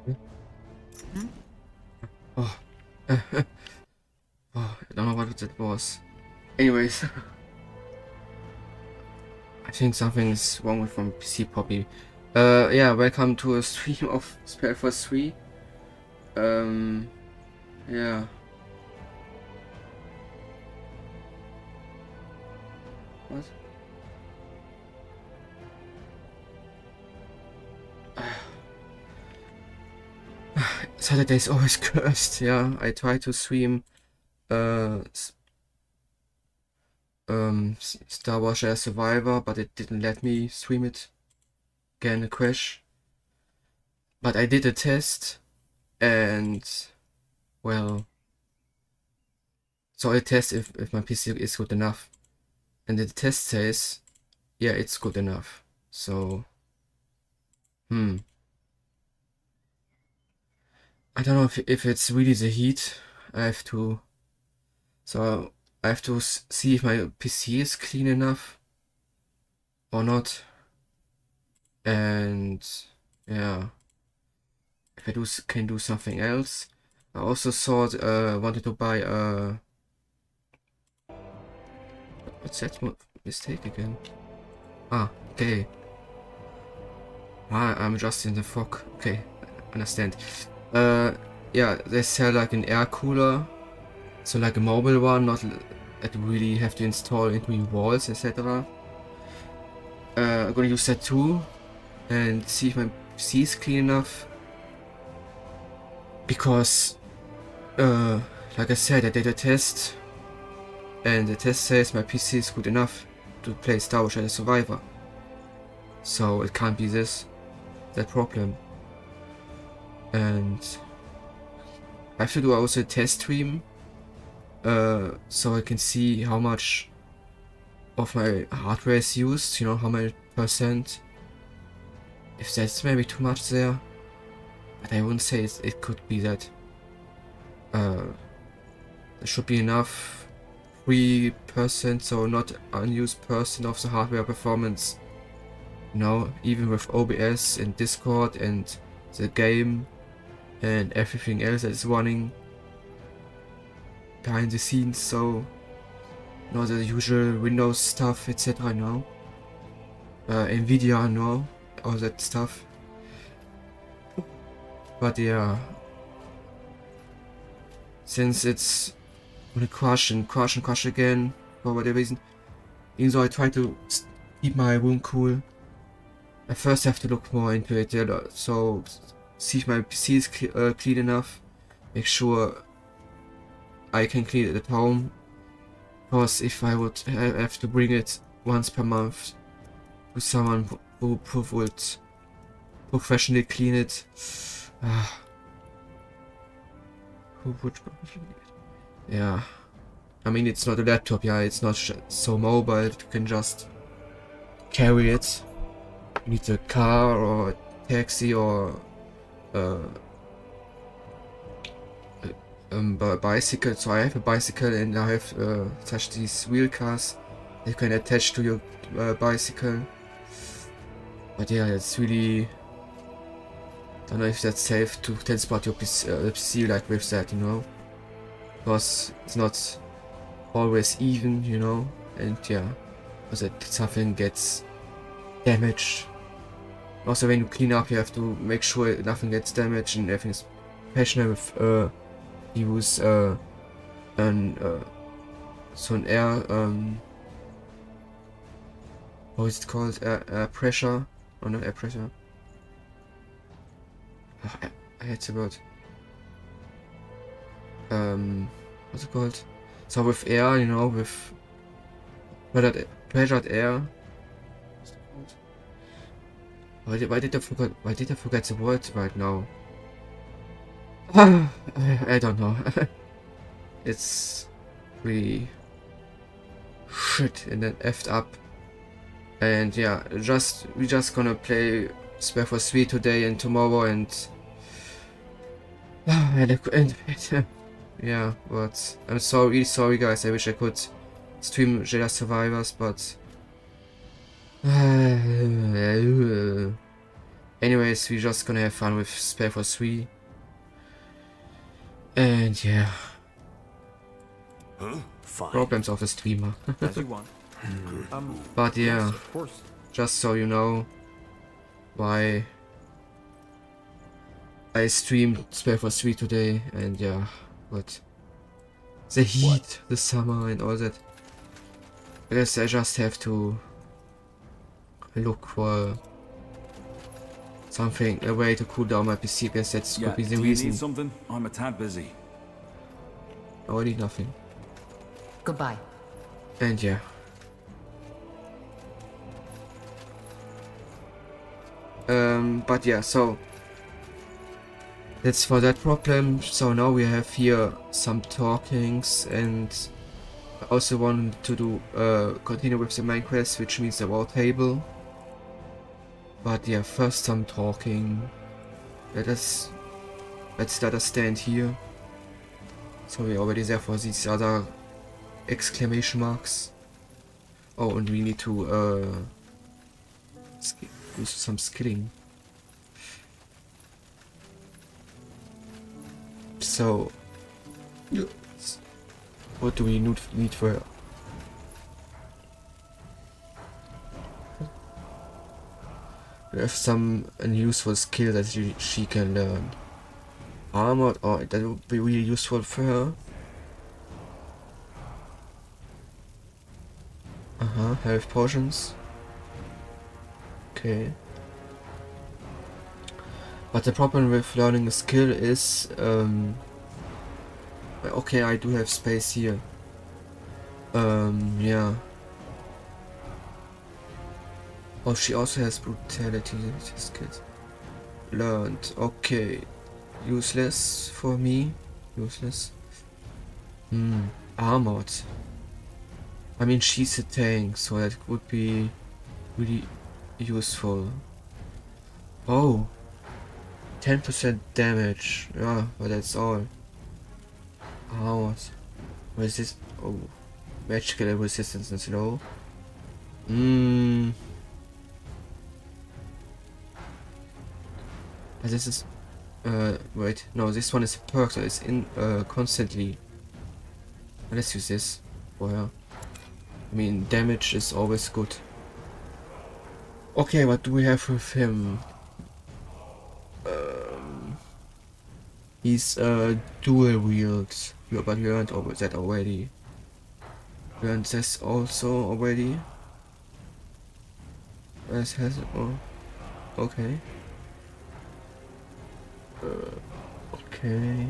Oh, oh, I don't know what that was. Anyways, I think something's wrong with my PC probably. Yeah, welcome to a stream of SpellForce 3. Yeah. What? Saturday's always cursed, yeah. I try to stream Star Wars Jedi Survivor, but it didn't let me stream it. Again, a crash. But I did a test, and well, so I test if my PC is good enough, and the test says, yeah, it's good enough. So, I don't know if it's really the heat. I have to, so I have to see if my PC is clean enough or not, and yeah, if I can do something else. I also thought wanted to buy what's that mistake again? Ah, okay. I'm just in the fog. Okay, understand. Yeah, they sell like an air cooler, so like a mobile one, not that you really have to install into your walls, etc. I'm gonna use that too, and see if my PC is clean enough. Because, like I said, I did a test, and the test says my PC is good enough to play Star Wars Jedi Survivor. So it can't be that problem. And I have to do also a test stream, so I can see how much of my hardware is used, you know, how many percent. If that's maybe too much there, but I wouldn't say it could be that. There should be enough 3%, so not unused percent of the hardware performance. You know, even with OBS and Discord and the game and everything else that is running behind the scenes, so not the usual Windows stuff, etc. No, Nvidia, no, all that stuff. But yeah, since it's gonna crash again for whatever reason, even though I try to keep my room cool, I first have to look more into it. Yeah, so see if my PC is clean enough, make sure I can clean it at home. Because if I would have to bring it once per month to someone who would professionally clean it, who would? Yeah, I mean, it's not a laptop. Yeah, it's not so mobile. You can just carry it. You need a car or a taxi or a bicycle. So I have a bicycle and I have such these wheel cars you can attach to your bicycle. But yeah, it's really, don't know if that's safe to transport your PC like with that, you know, because it's not always even, you know, and yeah, because that something gets damaged. Also, when you clean up, you have to make sure nothing gets damaged and everything's passionate with use so an air what is it called, air pressure, or not air pressure, I hate the word, what's it called, so with air, you know, with pressured air. Why did I forget the word right now? I don't know. It's really shit and then effed up. And yeah, we just gonna play SpellForce 3 today and tomorrow and yeah, but I'm really sorry guys. I wish I could stream Jedi Survivors, but anyways, anyways, we're just gonna have fun with SpellForce 3. And yeah. Fine. Problems of the streamer. As you want. But yeah, Yes, of course. just so you know why I streamed SpellForce 3 today, and yeah, but the heat, the summer and all that. I guess I just have to look for something, a way to cool down my PC. I guess that's could be the do reason. you need something? I'm a tad busy. I need nothing. Goodbye. And yeah. But yeah, so that's for that problem. So now we have here some talkings, and I also want to do continue with the main quest, which means the wartable. But yeah, first some talking. Let's let us stand here. So we're already there for these other exclamation marks. Oh, and we need to do some skilling. So, what do we need for her? We have some useful skill that she can learn. Armored, or that would be really useful for her. Health potions. Okay. But the problem with learning a skill is, okay, I do have space here. Yeah. Oh, she also has brutality skills. Learned. Okay. Useless for me. Useless. Armored. I mean, she's a tank, so that would be really useful. Oh. 10% damage. Yeah, but that's all. Armored. What is this? Oh. Magical resistance is low. But this is wait, no, this one is a perk, so it's in constantly. Let's use this for her. I mean, damage is always good. Okay, what do we have with him? He's dual wields, but we learned that already. We learned this also already. This has okay. Okay.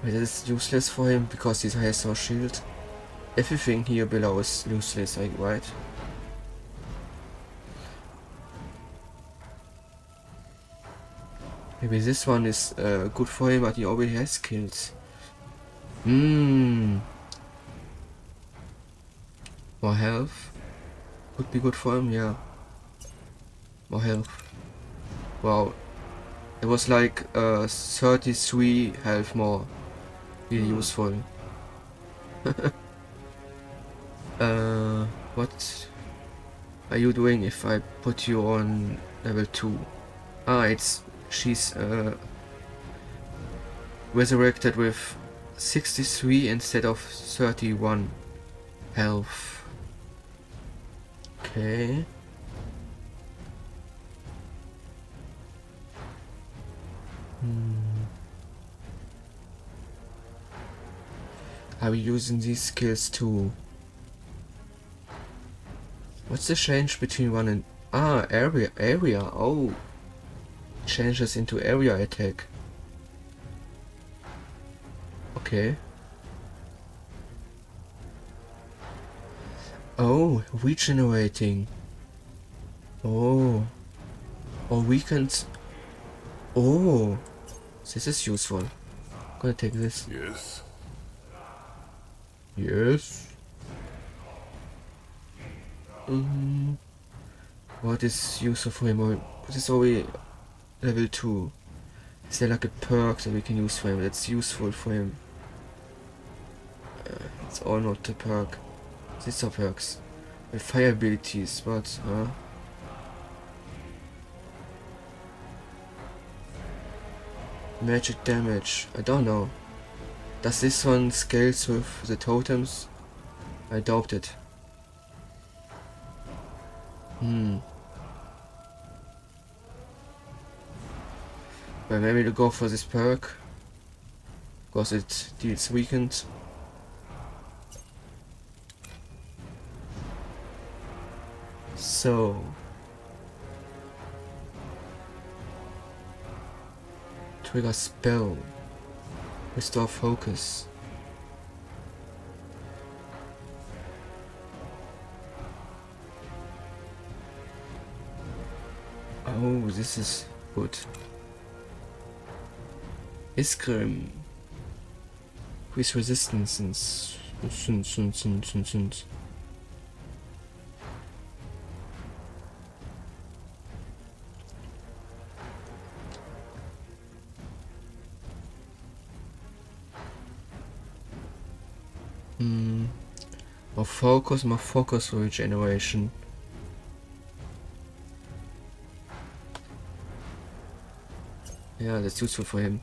It is useless for him because he has no shield. Everything here below is useless, like, right? Maybe this one is good for him, but he already has skills. More health would be good for him, yeah. More health. Wow. It was like 33 health more. Really useful. What are you doing if I put you on level 2? She's resurrected with 63 instead of 31 health. Okay. Are we using these skills too? What's the change between one and area? Oh, changes into area attack. Okay. Oh, regenerating. Oh, or weakens. Oh, this is useful. I'm gonna take this. Yes. Yes. What is useful for him? What is already level 2? Is there like a perk that we can use for him that's useful for him? It's all not a perk. These are perks. My fire abilities, what? Huh? Magic damage. I don't know. Does this one scales with the totems? I doubt it. But maybe to go for this perk. Because it deals weakened. So. Trigger spell. Restore focus. Oh, this is good. Iskrim. Increase resistance since. More focus regeneration. Yeah, that's useful for him.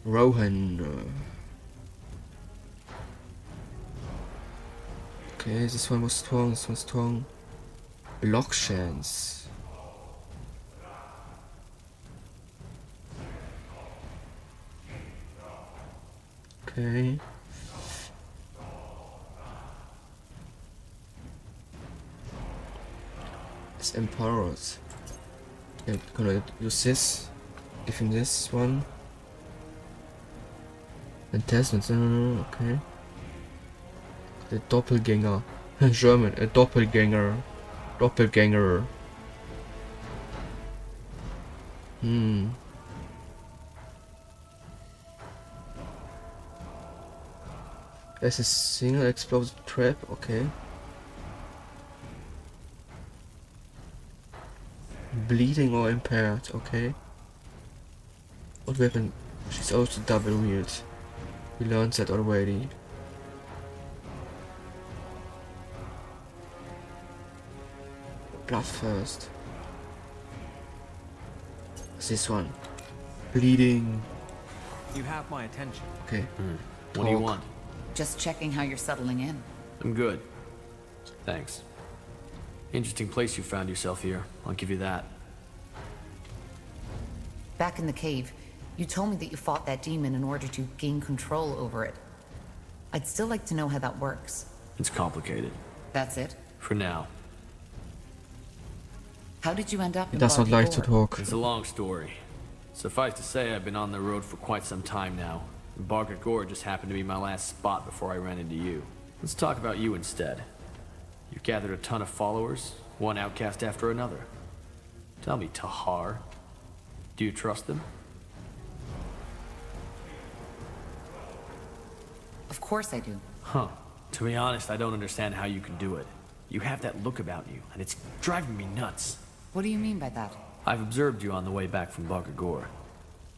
Rohan. Okay, this one was strong, this one's strong. Block chance. Okay. It's empowered. Yeah, gonna use this. Give him this one. And test it. Okay. The doppelganger. German. A doppelganger. Doppelganger. There's a single explosive trap. Okay. Bleeding or impaired. Okay. What weapon? She's also double wield. We learned that already. Blood first. What's this one? Bleeding. You have my attention. Okay. What do you want? Just checking how you're settling in. I'm good. Thanks. Interesting place you found yourself here. I'll give you that. Back in the cave, you told me that you fought that demon in order to gain control over it. I'd still like to know how that works. It's complicated. That's it? For now. How did you end up He in does not like to Barkagor? talk. It's a long story. Suffice to say, I've been on the road for quite some time now. And Backseating just happened to be my last spot before I ran into you. Let's talk about you instead. You've gathered a ton of followers, one outcast after another. Tell me, Tahar, do you trust them? Of course I do. Huh. To be honest, I don't understand how you can do it. You have that look about you, and it's driving me nuts. What do you mean by that? I've observed you on the way back from Backseating.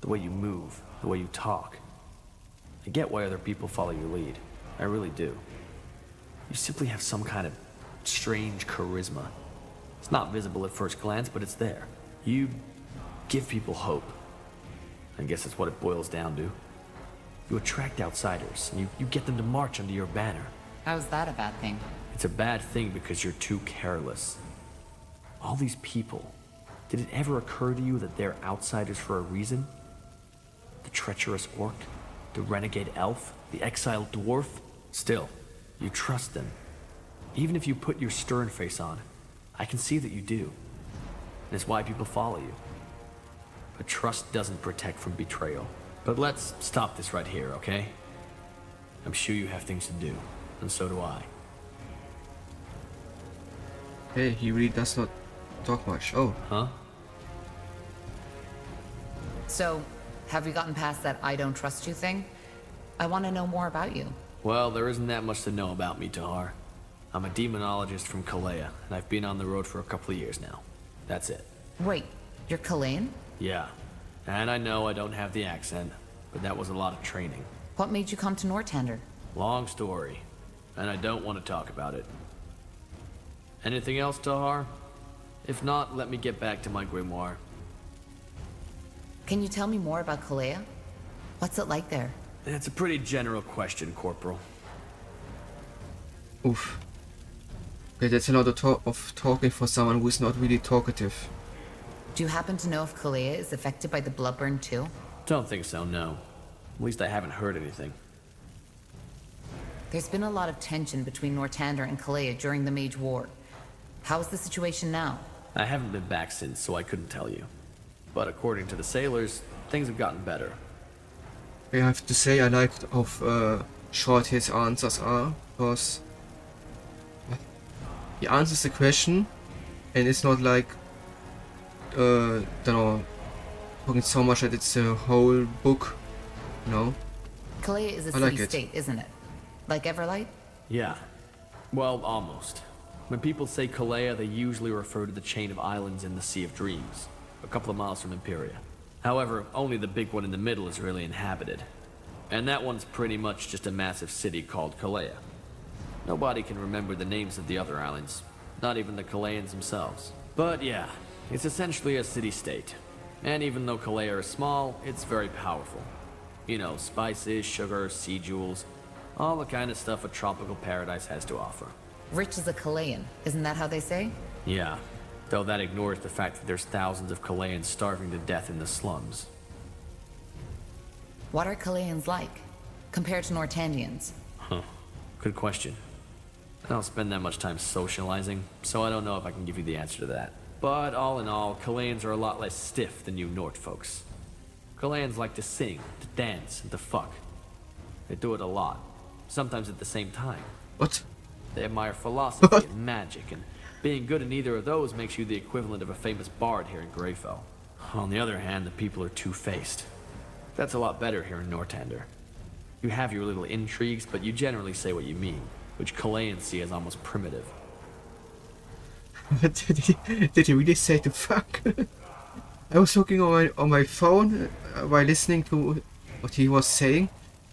The way you move, the way you talk. I get why other people follow your lead. I really do. You simply have some kind of strange charisma. It's not visible at first glance, but it's there. You give people hope. I guess that's what it boils down to. You attract outsiders, and you get them to march under your banner. How's that a bad thing? It's a bad thing because you're too careless. All these people, did it ever occur to you that they're outsiders for a reason? The treacherous orc, the renegade elf, the exiled dwarf? Still, you trust them. Even if you put your stern face on, I can see that you do. And it's why people follow you. But trust doesn't protect from betrayal. But let's stop this right here, okay? I'm sure you have things to do, and so do I. Hey, he really does not talk much. Oh. Huh? So, have we gotten past that I don't trust you thing? I want to know more about you. Well, there isn't that much to know about me, Tahar. I'm a demonologist from Kalea, and I've been on the road for a couple of years now. That's it. Wait, you're Kalain? Yeah. And I know I don't have the accent, but that was a lot of training. What made you come to Northander? Long story. and I don't want to talk about it. Anything else, Tahar? If not, let me get back to my grimoire. Can you tell me more about Kalea? What's it like there? It's a pretty general question, Corporal. Oof. Okay, that's a lot of talking for someone who is not really talkative. Do you happen to know if Kalea is affected by the bloodburn too? Don't think so, no. At least I haven't heard anything. There's been a lot of tension between Nortander and Kalea during the Mage War. How's the situation now? I haven't been back since, so I couldn't tell you. But according to the sailors, things have gotten better. I have to say I liked how short his answers are, because he answers the question and it's not like don't know, talking so much that it's a whole book, you know. Kalea is a I like city-state, isn't it? Like Everlight? Yeah. Well, almost. When people say Kalea, they usually refer to the chain of islands in the Sea of Dreams, a couple of miles from Imperia. However, only the big one in the middle is really inhabited. And that one's pretty much just a massive city called Kalea. Nobody can remember the names of the other islands, not even the Kaleans themselves. But yeah, it's essentially a city-state. And even though Kalea is small, it's very powerful. You know, spices, sugar, sea jewels, all the kind of stuff a tropical paradise has to offer. Rich as a Kalean, isn't that how they say? Yeah, though that ignores the fact that there's thousands of Kaleans starving to death in the slums. What are Kaleans like, compared to Nortandians? Huh. Good question. I don't spend that much time socializing, so I don't know if I can give you the answer to that. But all in all, Kaleans are a lot less stiff than you Nort folks. Kaleans like to sing, to dance, and to fuck. They do it a lot, sometimes at the same time. What? They admire philosophy and magic, and being good in either of those makes you the equivalent of a famous bard here in Greyfell. On the other hand, the people are two-faced. That's a lot better here in Nortander. You have your little intrigues, but you generally say what you mean, which Kaleans see as almost primitive. Did he really say to fuck? I was looking on my phone while listening to what he was saying.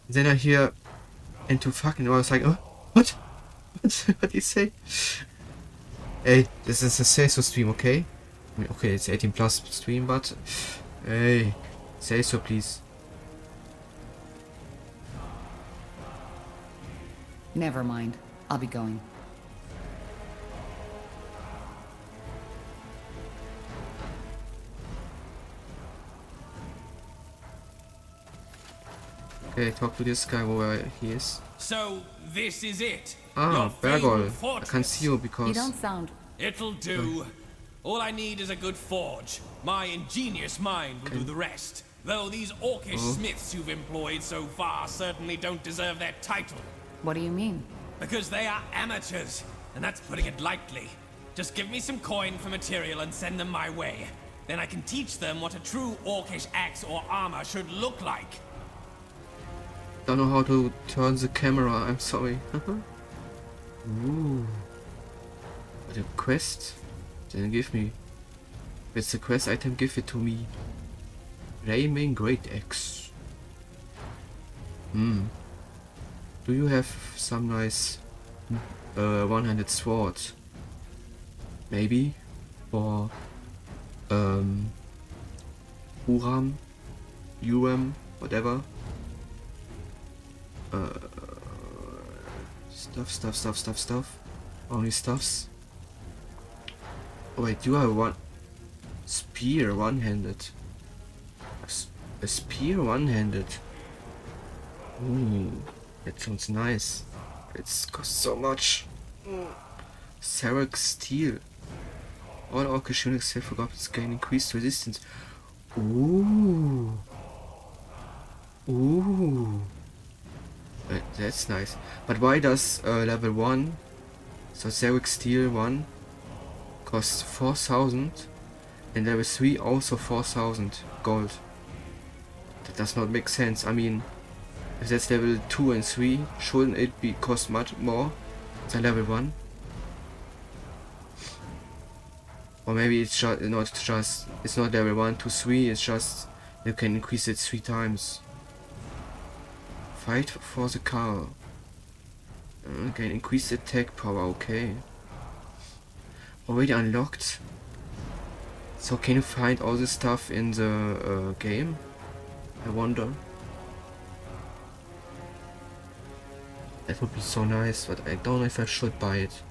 Then I hear and to fuck, and I was like, oh, what? What did he say? Hey, this is a say so stream, okay? I mean, okay, it's 18 plus stream, but hey, say so please. Never mind. I'll be going. Okay, talk to this guy where he is. So, this is it? Ah, Your fabled Bergol. I fortress? can't see you because... You don't sound... It'll do. All I need is a good forge. My ingenious mind will do the rest. Though these orcish smiths you've employed so far certainly don't deserve their title. What do you mean? Because they are amateurs, and that's putting it lightly. Just give me some coin for material and send them my way. Then I can teach them what a true orcish axe or armor should look like. Don't know how to turn the camera, I'm sorry. Ooh. What a quest? Then give me. If it's a quest item, give it to me. Flaming Great Axe. Do you have some nice one-handed sword? Maybe? Or Uram? Whatever. Stuff. Only stuffs. Oh wait, do I have one spear one-handed? A spear one-handed. Ooh, that sounds nice. It's cost so much. Sarek steel. All orcish units have forgotten gain increased resistance. Ooh. That's nice. But why does level 1, so Sarek steel 1, cost 4,000 and level 3 also 4,000 gold? That does not make sense. I mean, if that's level 2 and 3, shouldn't it be cost much more than level 1? Or maybe it's it's not level 1 to 3, it's just you can increase it 3 times. Fight for the car. Again, increased attack power, okay. Already unlocked. So can you find all this stuff in the game? I wonder. That would be so nice, but I don't know if I should buy it.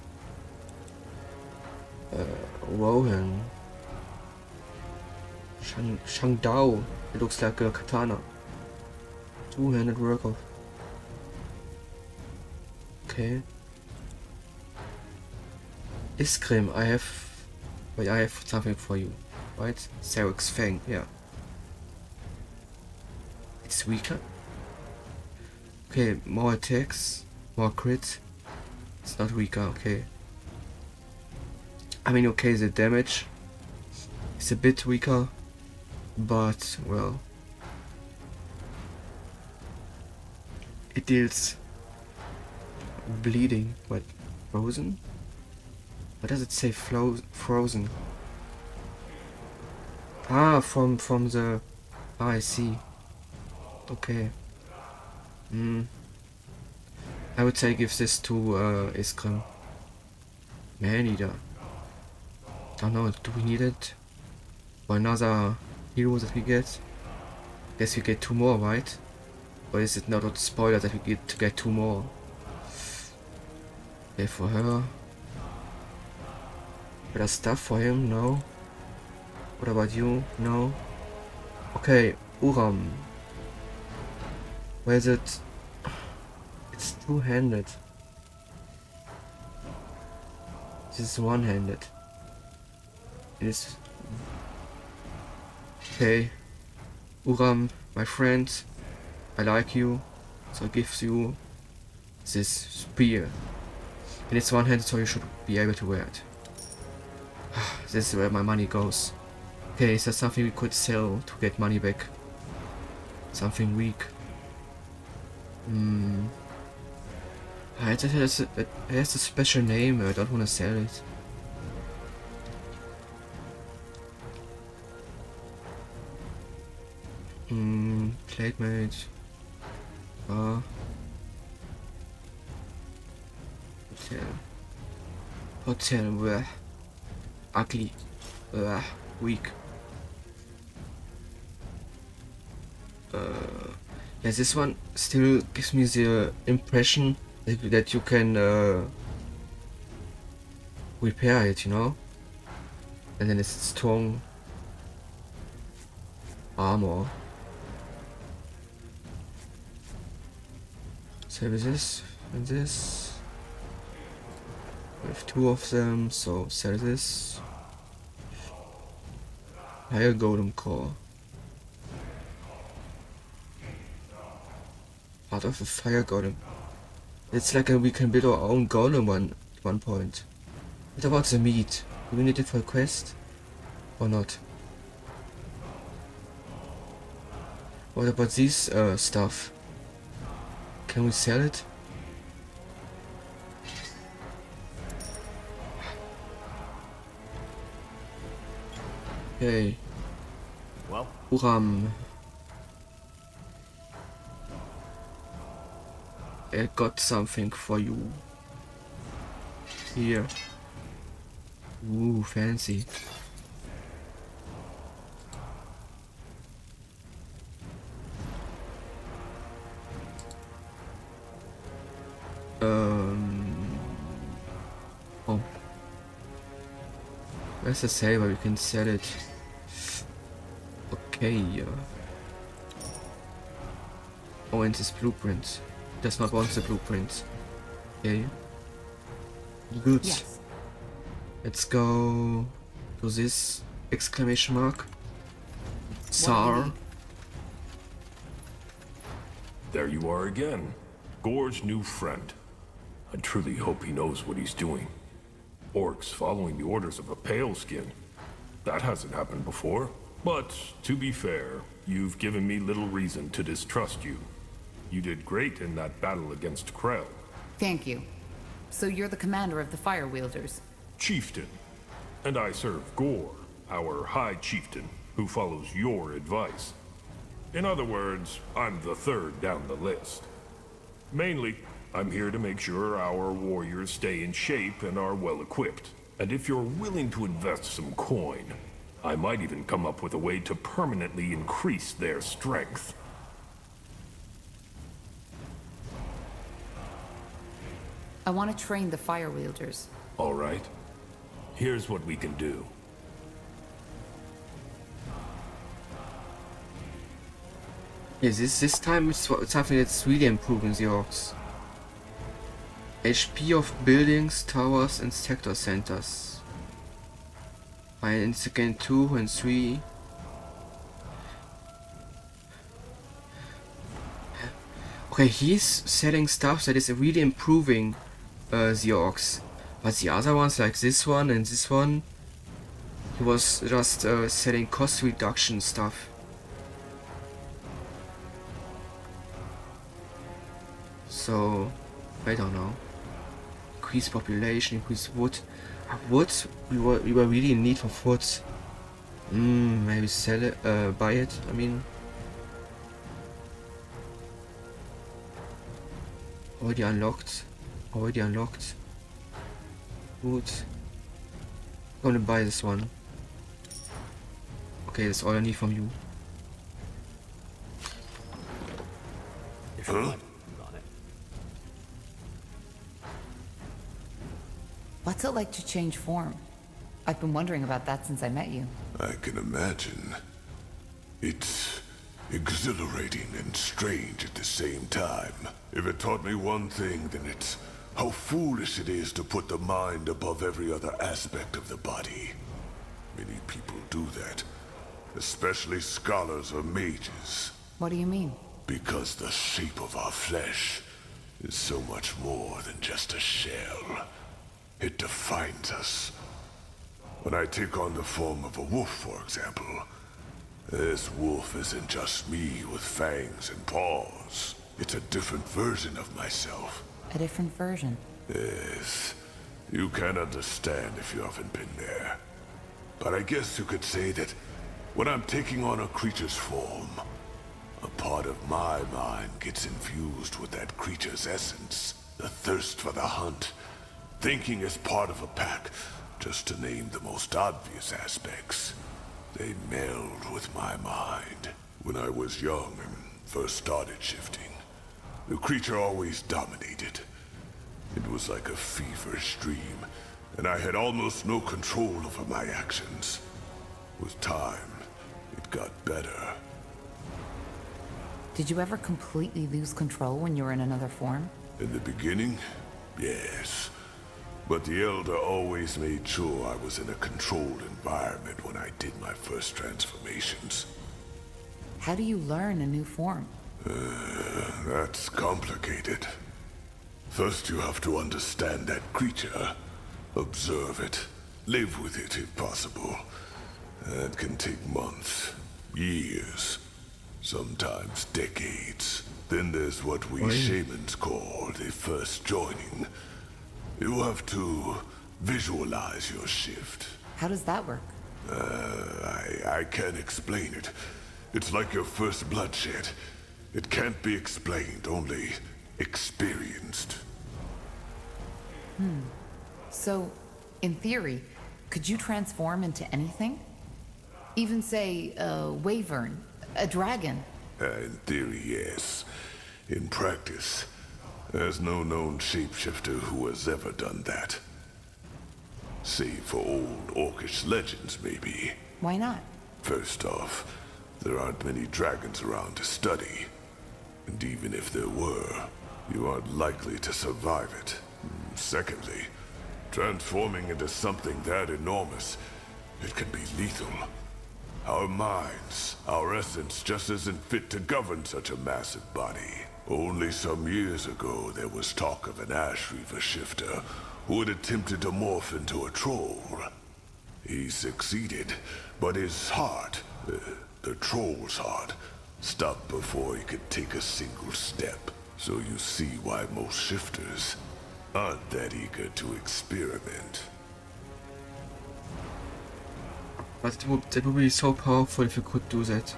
Rohan. Shangdao. It looks like a katana. Two-handed worker. Okay. Iskrim, I have something for you. Right? Sarek's Fang, yeah. It's weaker. Okay, more attacks, more crit. It's not weaker, okay. I mean, okay, the damage is a bit weaker, but, well, it deals bleeding. What? Frozen? What does it say? Frozen. Ah, from the. Ah, I see. Okay. I would say give this to Iskrim. Man-Eater. Don't know, do we need it? For another hero that we get? Guess we get 2 more, right? Or is it not a spoiler that we get 2 more? Okay, for her. Better stuff for him? No. What about you? No. Okay, Uram. Where is it? It's two-handed. This is one-handed. It is... Okay. Uram, my friend, I like you, so I give you this spear. And it's one-handed, so you should be able to wear it. This is where my money goes. Okay, is there something we could sell to get money back? Something weak. It has a special name, I don't want to sell it. Platemate. Hotel, bleh. Ugly. Weak. Yeah, this one still gives me the impression that you can repair it, you know? And then it's strong armor. So with this and this. We have 2 of them, so sell this. Higher golem core. Part of a fire golem. It's like we can build our own golem at one point. What about the meat? Do we need it for a quest? Or not? What about this stuff? Can we sell it? Okay. Well, Uram. I got something for you. Here. Ooh, fancy. Oh. Where's the saber? We can sell it. Okay. Oh, and this blueprint. Does not want the blueprint. Okay. Good. Yes. Let's go to this exclamation mark. Tsar. There you are again. Gore's new friend. I truly hope he knows what he's doing. Orcs following the orders of a pale skin. That hasn't happened before. But, to be fair, you've given me little reason to distrust you. You did great in that battle against Krell. Thank you. So you're the commander of the Fire Wielders. Chieftain. And I serve Gore, our High Chieftain, who follows your advice. In other words, I'm the third down the list. Mainly, I'm here to make sure our warriors stay in shape and are well equipped. And if you're willing to invest some coin, I might even come up with a way to permanently increase their strength. I want to train the fire wielders. All right. Here's what we can do. Yes, this time it's something that's really improving the orcs. HP of buildings, towers and sector centers. And it's again 2 and 3. Okay, he's selling stuff that is really improving the orcs. But the other ones, like this one and this one, he was just selling cost reduction stuff. So, I don't know. Increase population, increase wood. Wood, we were really in need of wood. Maybe sell it, buy it, I mean. Already unlocked. Wood. I'm gonna buy this one. Okay, that's all I need from you. If you want on it. What's it like to change form? I've been wondering about that since I met you. I can imagine. It's exhilarating and strange at the same time. If it taught me one thing, then it's how foolish it is to put the mind above every other aspect of the body. Many people do that, especially scholars or mages. What do you mean? Because the shape of our flesh is so much more than just a shell. It defines us. When I take on the form of a wolf, for example, this wolf isn't just me with fangs and paws. It's a different version of myself. A different version. Yes. You can understand if you haven't been there. But I guess you could say that when I'm taking on a creature's form, a part of my mind gets infused with that creature's essence. The thirst for the hunt. Thinking as part of a pack, just to name the most obvious aspects. They meld with my mind. When I was young and first started shifting, the creature always dominated. It was like a feverish dream, and I had almost no control over my actions. With time, it got better. Did you ever completely lose control when you were in another form? In the beginning, yes. But the Elder always made sure I was in a controlled environment when I did my first transformations. How do you learn a new form? That's complicated. First you have to understand that creature, observe it, live with it if possible. That can take months, years, sometimes decades. Then there's what we shamans call the first joining. You have to visualize your shift. How does that work? I can't explain it. It's like your first bloodshed. It can't be explained, only experienced. So, in theory, could you transform into anything? Even say, a wyvern, a dragon? In theory, yes. In practice, there's no known shapeshifter who has ever done that. Save for old orcish legends, maybe. Why not? First off, there aren't many dragons around to study. And even if there were, you aren't likely to survive it. Secondly, transforming into something that enormous, it can be lethal. Our minds, our essence just isn't fit to govern such a massive body. Only some years ago, there was talk of an Ash Reaver shifter who had attempted to morph into a troll. He succeeded, but his heart, the troll's heart, stopped before he could take a single step. So you see why most shifters aren't that eager to experiment. But that would be so powerful if you could do that.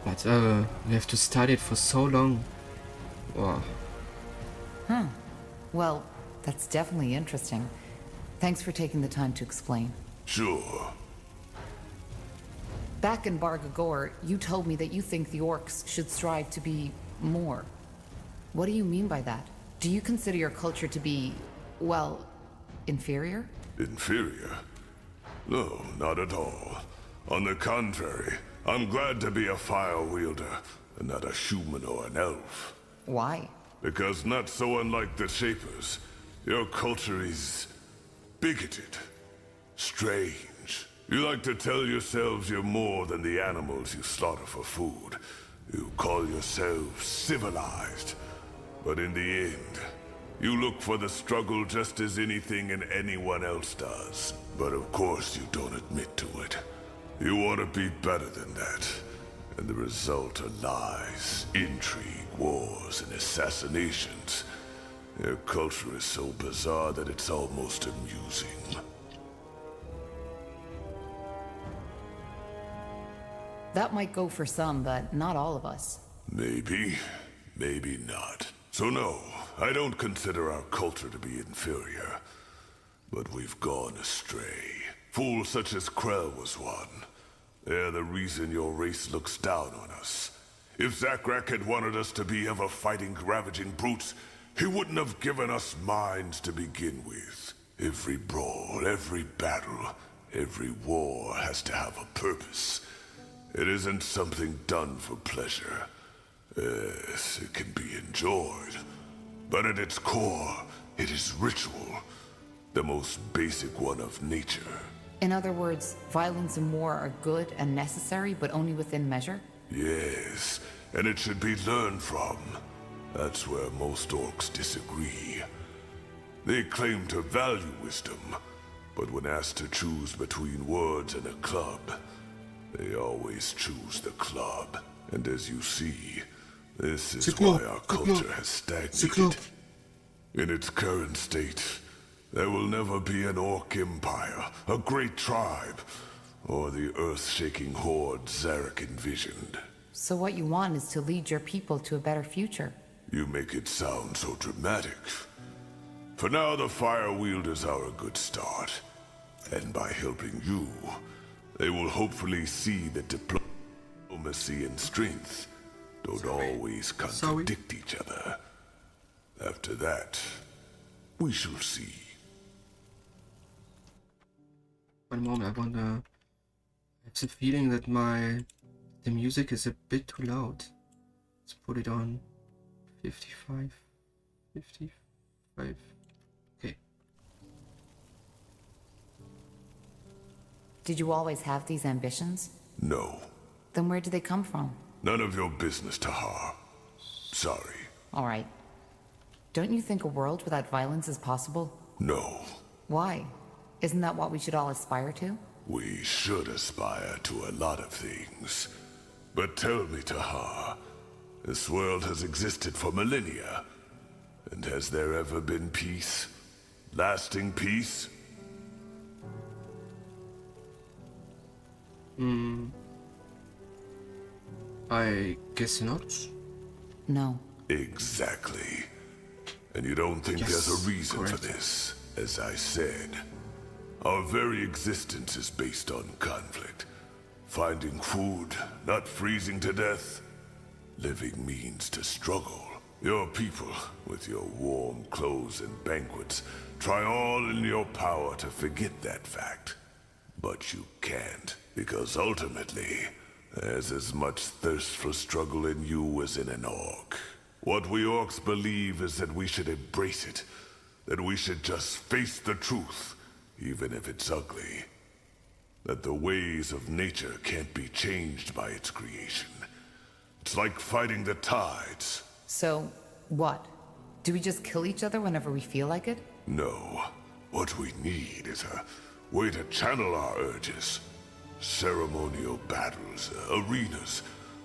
But we have to study it for so long. Wow. Well, that's definitely interesting. Thanks for taking the time to explain. Sure. Back in Bargagor, you told me that you think the orcs should strive to be more. What do you mean by that? Do you consider your culture to be, well, inferior? Inferior? No, not at all. On the contrary, I'm glad to be a fire wielder, and not a human or an elf. Why? Because not so unlike the Shapers, your culture is bigoted, strange. You like to tell yourselves you're more than the animals you slaughter for food. You call yourselves civilized. But in the end, you look for the struggle just as anything and anyone else does. But of course you don't admit to it. You want to be better than that. And the result are lies, intrigue, wars, and assassinations. Your culture is so bizarre that it's almost amusing. That might go for some, but not all of us. Maybe, maybe not. So no, I don't consider our culture to be inferior. But we've gone astray. Fools such as Krell was one. They're the reason your race looks down on us. If Zakrak had wanted us to be ever-fighting, ravaging brutes, he wouldn't have given us minds to begin with. Every brawl, every battle, every war has to have a purpose. It isn't something done for pleasure. Yes, it can be enjoyed. But at its core, it is ritual. The most basic one of nature. In other words, violence and war are good and necessary, but only within measure? Yes, and it should be learned from. That's where most orcs disagree. They claim to value wisdom, but when asked to choose between words and a club, they always choose the club. And as you see, this is why our culture has stagnated. In its current state, there will never be an orc empire, a great tribe, or the earth-shaking horde Zarek envisioned. So what you want is to lead your people to a better future. You make it sound so dramatic. For now, the Fire Wielders are a good start. And by helping you, they will hopefully see that diplomacy and strength don't always contradict each other. After that, we shall see. One moment, I wonder. I have the feeling that the music is a bit too loud. Let's put it on 55. 55. Okay. Did you always have these ambitions? No. Then where do they come from? None of your business, Tahar. Sorry. All right. Don't you think a world without violence is possible? No. Why? Isn't that what we should all aspire to? We should aspire to a lot of things. But tell me, Tahar, this world has existed for millennia. And has there ever been peace? Lasting peace? I guess not. No. Exactly. And you don't think Yes, there's a reason for correct. this? As I said, our very existence is based on conflict. Finding food, not freezing to death. Living means to struggle. Your people, with your warm clothes and banquets, try all in your power to forget that fact. But you can't, because ultimately, there's as much thirst for struggle in you as in an orc. What we orcs believe is that we should embrace it. That we should just face the truth, even if it's ugly. That the ways of nature can't be changed by its creation. It's like fighting the tides. So, what? Do we just kill each other whenever we feel like it? No. What we need is a way to channel our urges. Ceremonial battles, arenas.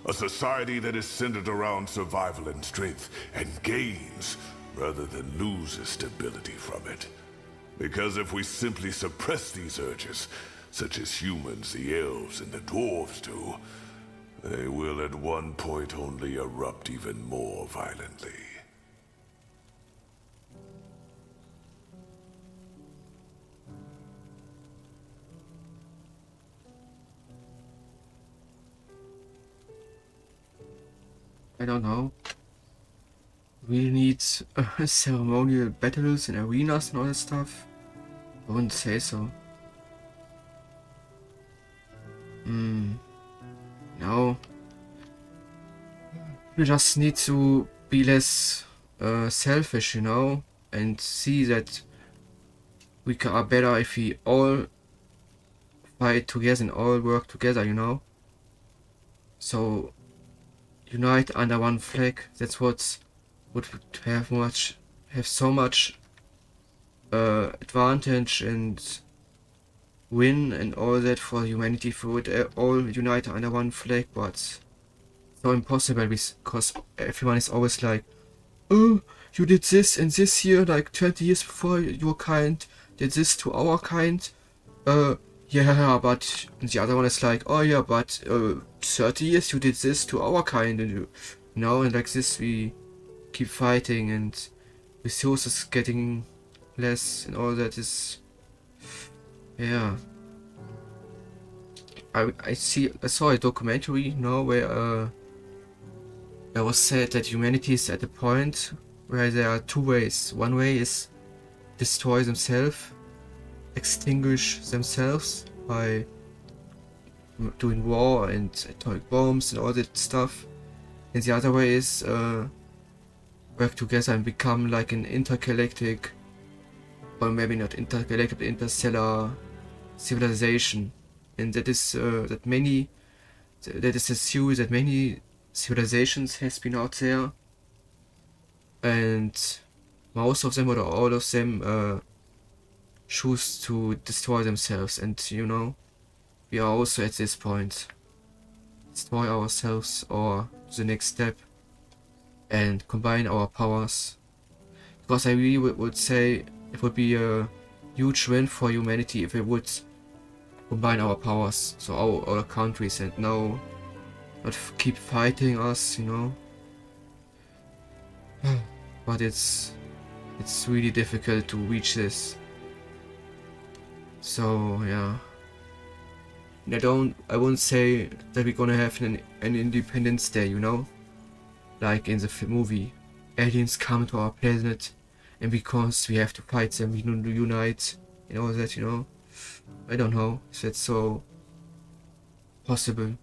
A society that is centered around survival and strength, and gains, rather than loses stability from it. Because if we simply suppress these urges, such as humans, the elves, and the dwarves do, they will at one point only erupt even more violently. I don't know. We need ceremonial battles and arenas and all that stuff. I wouldn't say so. No. We just need to be less selfish, you know, and see that we are better if we all fight together and all work together, you know. So unite under one flag. That's what would have so much advantage and win and all that for humanity if we would all unite under one flag, but it's so impossible because everyone is always like, oh, you did this and this here like 20 years before your kind did this to our kind. Yeah, but and the other one is like, oh yeah, but 30 years you did this to our kind, and you know, and like this we keep fighting and resources getting less and all that is, yeah. I saw a documentary, you know, where it was said that humanity is at a point where there are two ways. One way is destroy themselves, extinguish themselves by doing war and atomic bombs and all that stuff. And the other way is work together and become like an intergalactic, or maybe not intergalactic, but interstellar civilization. And that is that is a theory that many civilizations has been out there, and most of them or all of them choose to destroy themselves. And you know, we are also at this point, destroy ourselves or the next step and combine our powers, because I really would say it would be a huge win for humanity if we would combine our powers, so our countries, and now not keep fighting us, you know. But it's really difficult to reach this. So yeah, I wouldn't say that we're gonna have an Independence Day, you know, like in the movie. Aliens come to our planet, and because we have to fight them, we need to unite and all that, you know. I don't know if that's so possible.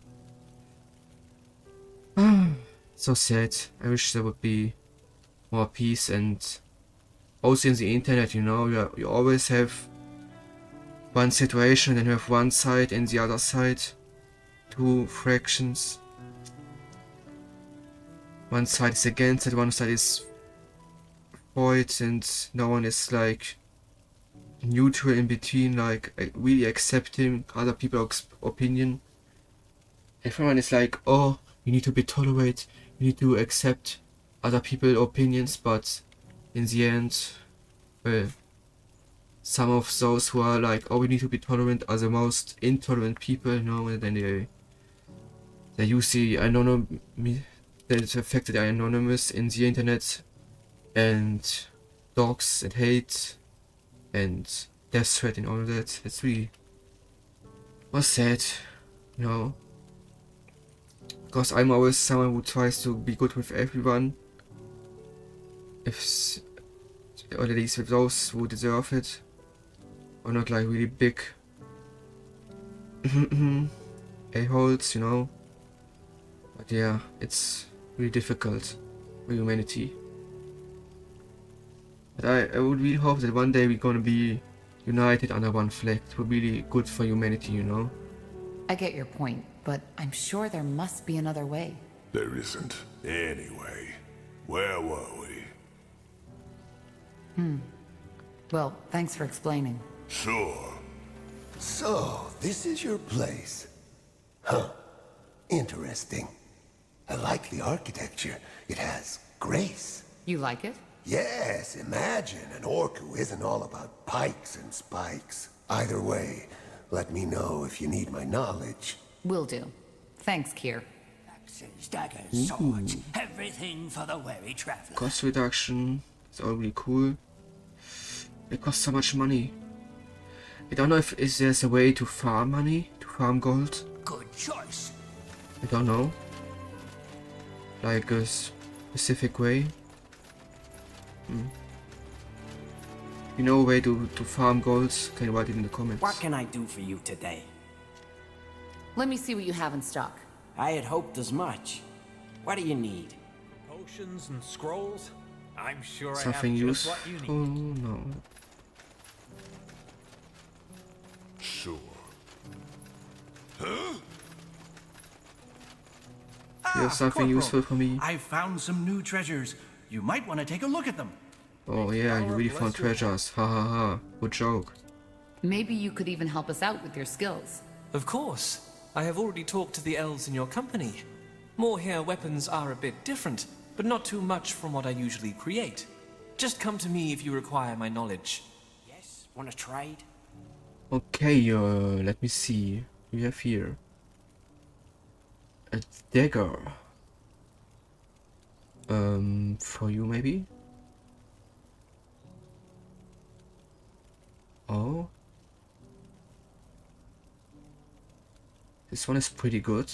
So sad. I wish there would be more peace, and also in the internet, you know, you always have one situation and you have one side and the other side, two fractions. One side is against it, one side is for it, and no one is like neutral in between, like really accepting other people's opinion. Everyone is like, oh, you need to be tolerant, you need to accept other people's opinions, but in the end, well, some of those who are like, oh, we need to be tolerant are the most intolerant people, you know, and then they use the fact that they are anonymous in the internet, and dogs and hate and death threat and all of that. It's really was sad, you know, because I'm always someone who tries to be good with everyone, or at least with those who deserve it, or not like really big a-holes, you know. But yeah, it's really difficult for humanity. But I would really hope that one day we're gonna be united under one flag. It would be really good for humanity, you know. I get your point, but I'm sure there must be another way. There isn't. Anyway, where were we? Well, thanks for explaining. Sure. So, this is your place. Huh. Interesting. I like the architecture. It has grace. You like it? Yes, imagine an orc who isn't all about pikes and spikes. Either way, let me know if you need my knowledge. Will do. Thanks, Kier. Axes, daggers, swords, everything for the weary traveler. Cost reduction, it's all really cool. It costs so much money. I don't know if there's a way to farm money, to farm gold. Good choice. I don't know. like a specific way. You know a way to farm golds? Can you write it in the comments? What can I do for you today? Let me see what you have in stock. I had hoped as much. What do you need? Potions and scrolls? I'm sure Something I have just useful? what you need. No. Sure. You have something Corporal. useful for me? I've found some new treasures. You might want to take a look at them. Oh yeah, you really found treasures. Ha ha ha. Good joke. Maybe you could even help us out with your skills. Of course. I have already talked to the elves in your company. Moorhere weapons are a bit different, but not too much from what I usually create. Just come to me if you require my knowledge. Yes? Want to trade? Okay, let me see. We have here a dagger. For you maybe? Oh. This one is pretty good.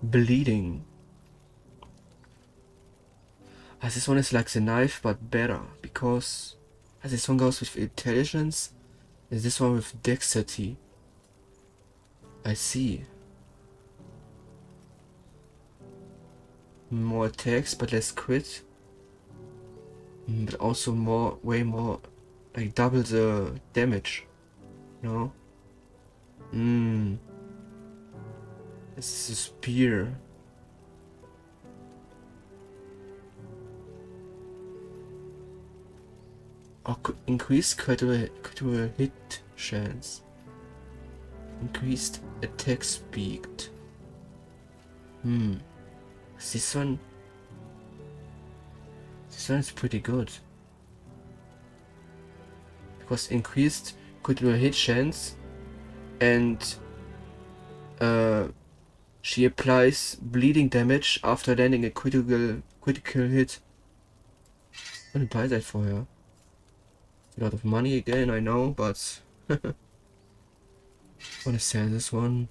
Bleeding. As this one is like the knife but better, because as this one goes with intelligence, and this one with dexterity. I see. More attacks but less crit. But also way more, like double the damage. No? This is a spear. Increased critical hit chance. Increased attack speed. This one is pretty good. Because increased critical hit chance and she applies bleeding damage after landing a critical hit. I'm gonna buy that for her. A lot of money again, I know, but I wanna sell this one.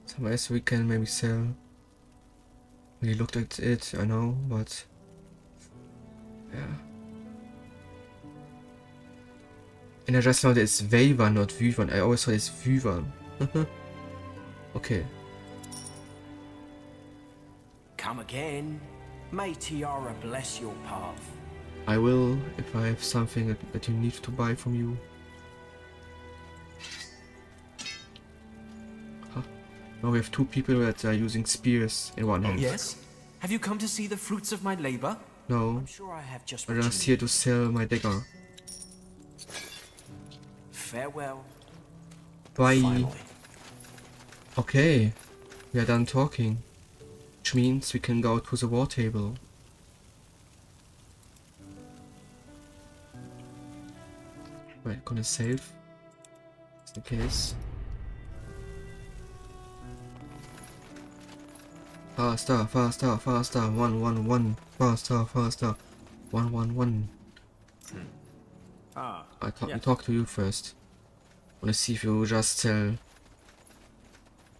Somewhere else we can maybe sell. We looked at it, I know, but yeah. And I just know that it's Veyvan, not Vyvern. I always thought it's Vyvern. Okay. Come again. May Tiara bless your path. I will, if I have something that you need to buy from you. Huh. Now we have two people that are using spears in one hand. Yes? Have you come to see the fruits of my labor? No, I'm sure I have just I'm what just you here to sell my dagger. need. Farewell. Bye. Finally. Okay, we are done talking. Which means we can go to the war table. Right, gonna save. Just in case. Faster, faster, faster. 1, 1, 1. Faster, faster. 1, 1, 1. I talk to you first. Wanna see if you just sell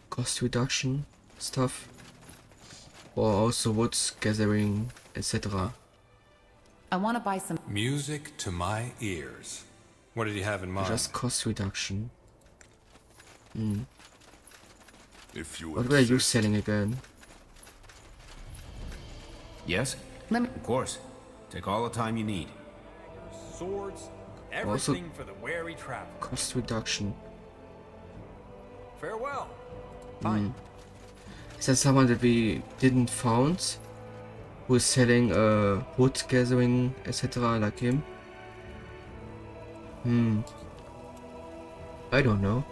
cost reduction stuff. Or also wood gathering, etc. I want to buy some. Music to my ears. What did you have in mind? Just cost reduction. If you What were you insist. selling again? Yes? Let me. Of course. Take all the time you need. Swords, Also- everything for the wary traveler. Cost reduction. Farewell. Fine. Is there someone that we didn't found? Who is selling wood gathering, etc. like him? I don't know.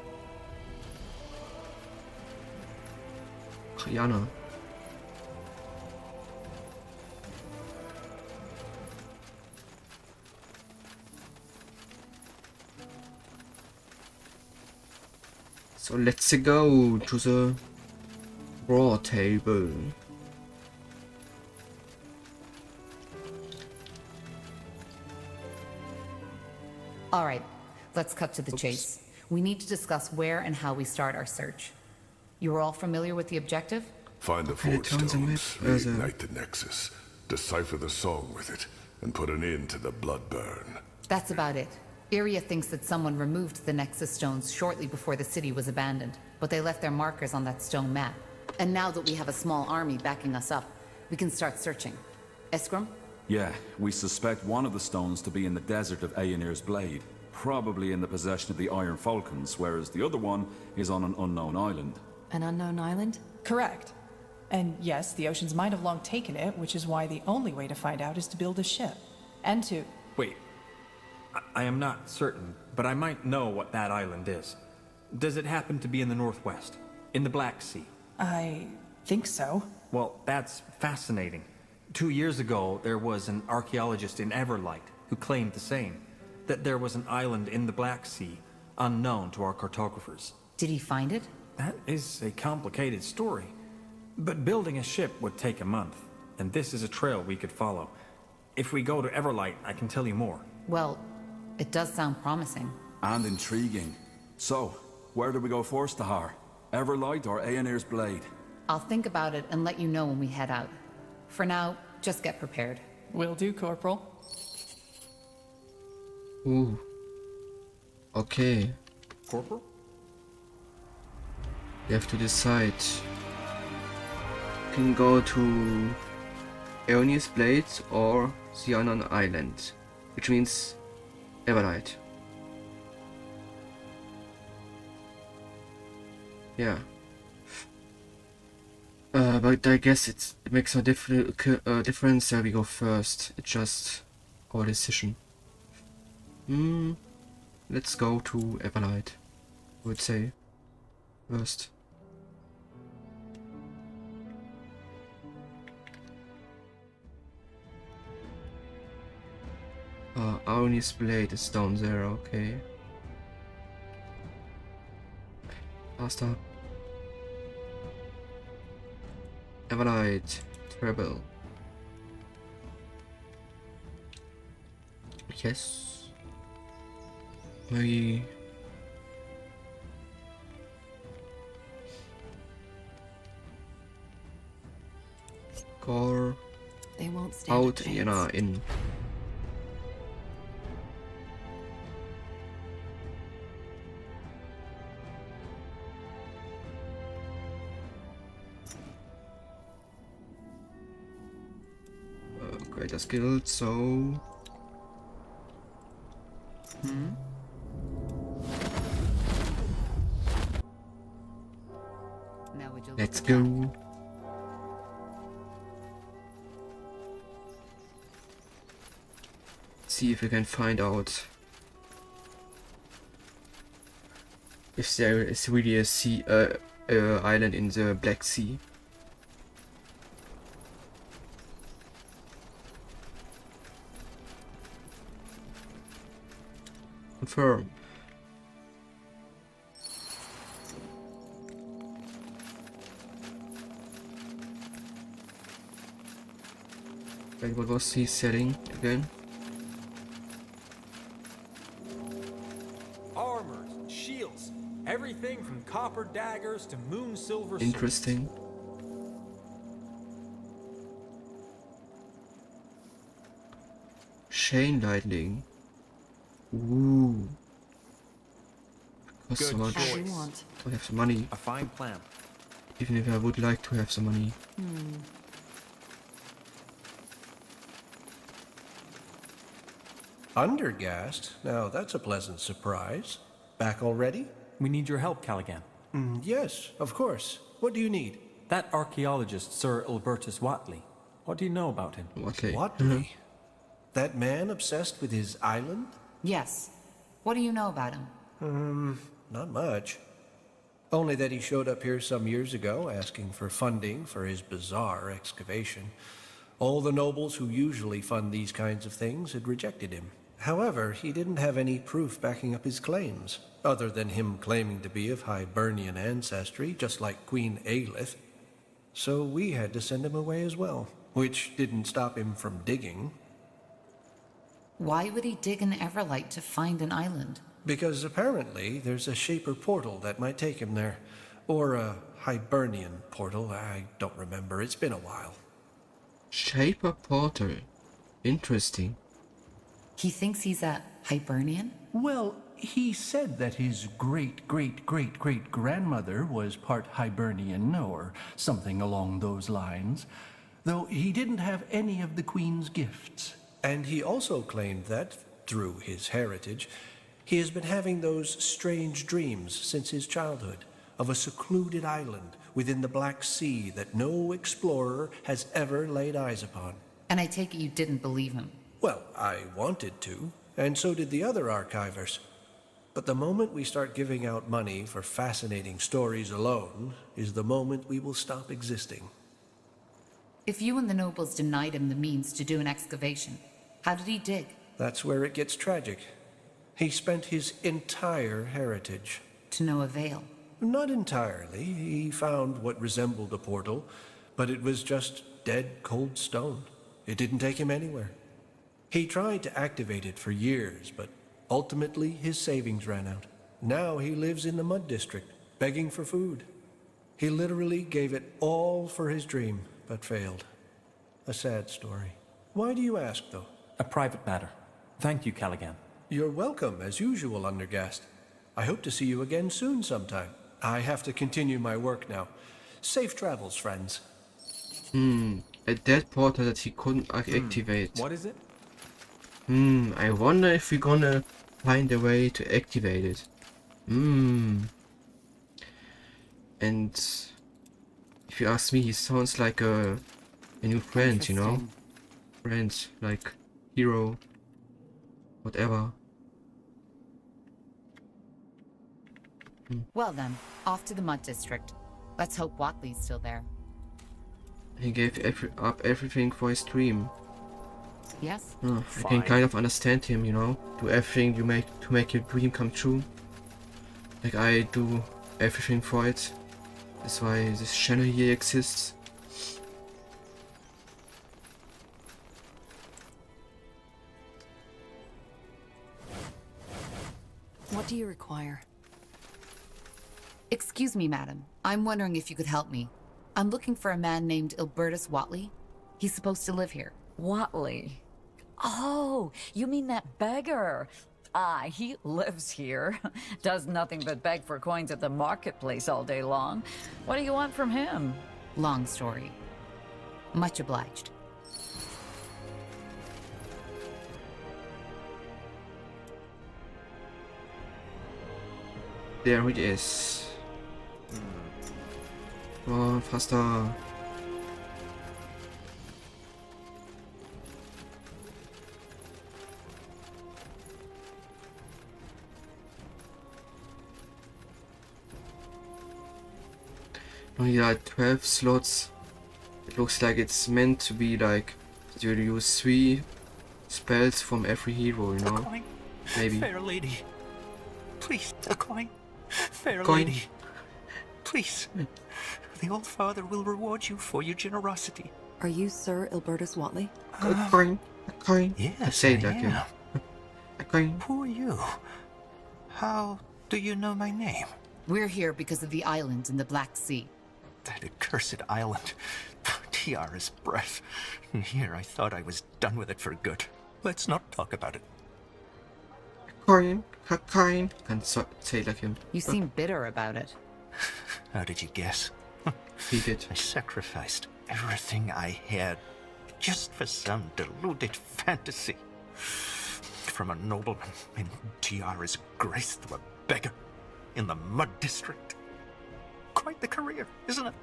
Rihanna. So let's go to the war table. All right, let's cut to the chase. We need to discuss where and how we start our search. You are all familiar with the objective? Find the Okay, Forge towns and Stones, maps. reignite the Nexus, decipher the song with it, and put an end to the blood burn. That's about it. Iria thinks that someone removed the Nexus stones shortly before the city was abandoned, but they left their markers on that stone map. And now that we have a small army backing us up, we can start searching. Eskram? Yeah, we suspect one of the stones to be in the desert of Aenir's Blade, probably in the possession of the Iron Falcons, whereas the other one is on an unknown island. An unknown island? Correct. And yes, the oceans might have long taken it, which is why the only way to find out is to build a ship. And to... Wait. I am not certain, but I might know what that island is. Does it happen to be in the northwest? In the Black Sea? I think so. Well, that's fascinating. 2 years ago, there was an archaeologist in Everlight who claimed the same. That there was an island in the Black Sea, unknown to our cartographers. Did he find it? That is a complicated story. But building a ship would take a month, and this is a trail we could follow. If we go to Everlight, I can tell you more. Well, it does sound promising. And intriguing. So, where do we go first, Tahar? Everlight or Aenir's Blade? I'll think about it and let you know when we head out. For now, just get prepared. Will do, Corporal. Ooh. Okay. Corporal? You have to decide. You can go to Aeonius Blade or the unknown island, which means Everlight. Yeah. But I guess it makes no difference where we go first. It's just our decision. Let's go to Everlight, I would say, first. Aeonius Blade is down there, okay. Faster. Everlight, Treble. Yes. Maybe. Core. They won't stand Out, a chance. yeah, in. Greater skill, so. Now would you Let's look at go. See if we can find out if there is really a sea, island in the Black Sea. Confirm. Wait, what was he selling again? Armors, shields, everything from copper daggers to moon silver swords. Interesting. Chain lightning. Ooh. Costs so Good much. As you want. I have some money. A fine plan. Even if I would like to have some money. Undergassed? Now that's a pleasant surprise. Back already? We need your help, Callaghan. Yes, of course. What do you need? That archaeologist, Sir Albertus Watley. What do you know about him? Watley. Watley? That man obsessed with his island? Yes. What do you know about him? Not much. Only that he showed up here some years ago asking for funding for his bizarre excavation. All the nobles who usually fund these kinds of things had rejected him. However, he didn't have any proof backing up his claims, other than him claiming to be of Hibernian ancestry, just like Queen Aelith. So we had to send him away as well, which didn't stop him from digging. Why would he dig in Everlight to find an island? Because apparently there's a Shaper portal that might take him there. Or a Hibernian portal, I don't remember. It's been a while. Shaper portal. Interesting. He thinks he's a Hibernian? Well, he said that his great-great-great-great-grandmother was part Hibernian or something along those lines, though he didn't have any of the Queen's gifts. And he also claimed that, through his heritage, he has been having those strange dreams since his childhood of a secluded island within the Black Sea that no explorer has ever laid eyes upon. And I take it you didn't believe him? Well, I wanted to, and so did the other archivers. But the moment we start giving out money for fascinating stories alone is the moment we will stop existing. If you and the nobles denied him the means to do an excavation, how did he dig? That's where it gets tragic. He spent his entire heritage. To no avail. Not entirely. He found what resembled a portal, but it was just dead, cold stone. It didn't take him anywhere. He tried to activate it for years, but ultimately his savings ran out. Now he lives in the Mud District, begging for food. He literally gave it all for his dream, but failed. A sad story. Why do you ask, though? A private matter. Thank you, Callaghan. You're welcome, as usual, Undergast. I hope to see you again soon sometime. I have to continue my work now. Safe travels, friends. A dead portal that he couldn't activate. What is it? I wonder if we're gonna find a way to activate it. And if you ask me, he sounds like a new friend, you know? Friend, like hero, whatever. Well then, off to the Mud District. Let's hope Watley's still there. He gave up everything for his dream. Yes? I can kind of understand him, you know? Do everything you make to make your dream come true. Like I do everything for it. That's why this channel here exists. What do you require? Excuse me, madam. I'm wondering if you could help me. I'm looking for a man named Ilbertus Watley. He's supposed to live here. Watley? Oh, you mean that beggar? Ah, he lives here. Does nothing but beg for coins at the marketplace all day long. What do you want from him? Long story. Much obliged. There it is. Oh, faster. Only like 12 slots. It looks like it's meant to be like that you use 3 spells from every hero, you know? Coin. Maybe. Fair lady. Please, a coin. Fair Coin. lady. Please. The Old Father will reward you for your generosity. Are you Sir Ilbertus Watley? A coin. A coin. Yes, I say it I like him. am. A coin. Who are you? How do you know my name? We're here because of the island in the Black Sea. That accursed island. Tiara's breath. Here I thought I was done with it for good. Let's not talk about it. Coin. A coin. Can't say it like him. You seem bitter about it. How did you guess? He did. I sacrificed everything I had just for some deluded fantasy. From a nobleman in Tiara's grace to a beggar in the Mud District. Quite the career, isn't it?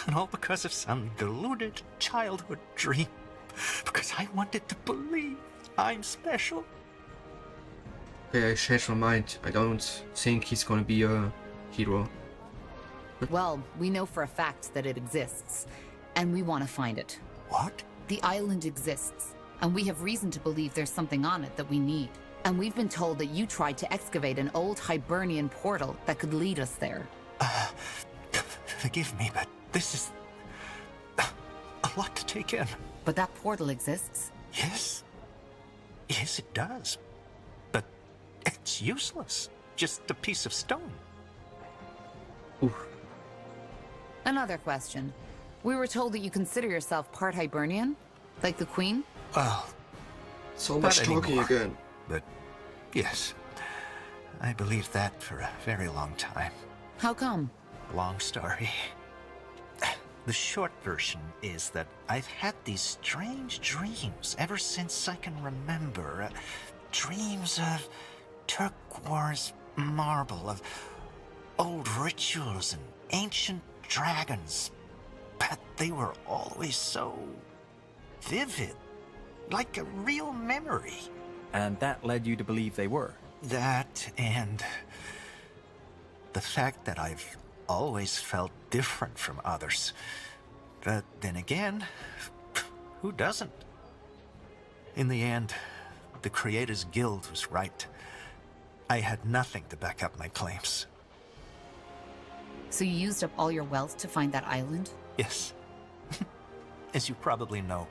And all because of some deluded childhood dream. Because I wanted to believe I'm special. Okay, I changed my mind. I don't think he's gonna be a hero. Well, we know for a fact that it exists, and we want to find it. What? The island exists, and we have reason to believe there's something on it that we need. And we've been told that you tried to excavate an old Hibernian portal that could lead us there. Forgive me, but this is a lot to take in. But that portal exists? Yes. Yes, it does. But it's useless. Just a piece of stone. Another question. We were told that you consider yourself part Hibernian? Like the Queen? Well, so much talking again. But yes, I believed that for a very long time. How come? Long story. The short version is that I've had these strange dreams ever since I can remember. Dreams of turquoise marble, of old rituals and ancient dragons. But they were always so vivid, like a real memory. And that led you to believe they were? That and the fact that I've always felt different from others. But then again, who doesn't? In the end, the Creators Guild was right. I had nothing to back up my claims. So you used up all your wealth to find that island? Yes. As you probably know,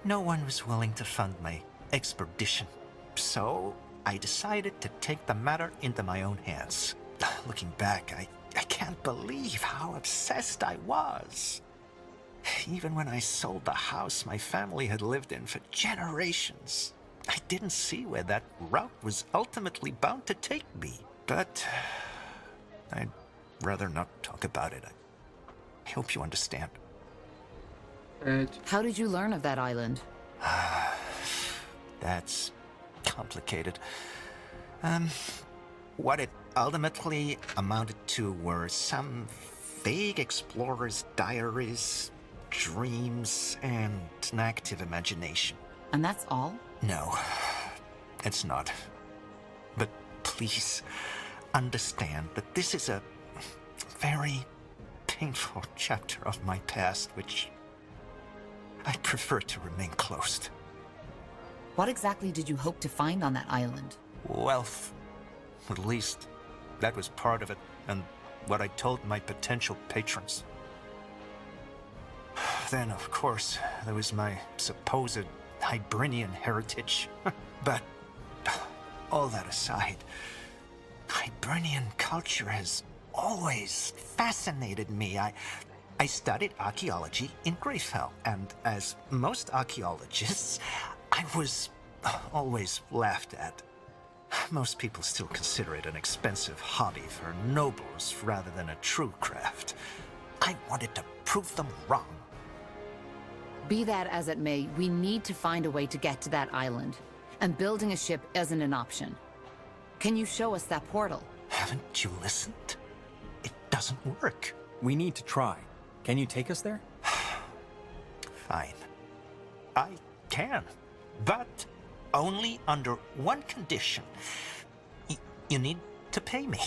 no one was willing to fund my expedition. So I decided to take the matter into my own hands. Looking back, I can't believe how obsessed I was. Even when I sold the house my family had lived in for generations, I didn't see where that route was ultimately bound to take me. But I'd rather not talk about it. I hope you understand. How did you learn of that island? That's complicated. What it ultimately amounted to were some vague explorers' diaries, dreams, and an active imagination. And that's all? No, it's not. But please understand that this is a very painful chapter of my past, which I'd prefer to remain closed. What exactly did you hope to find on that island? Wealth. At least, that was part of it, and what I told my potential patrons. Then, of course, there was my supposed Hibernian heritage. But, all that aside, Hibernian culture has always fascinated me. I studied archaeology in Greyfell, and as most archaeologists, I was always laughed at. Most people still consider it an expensive hobby for nobles rather than a true craft. I wanted to prove them wrong. Be that as it may, we need to find a way to get to that island. And building a ship isn't an option. Can you show us that portal? Haven't you listened? It doesn't work. We need to try. Can you take us there? Fine. I can. But only under one condition. You need to pay me.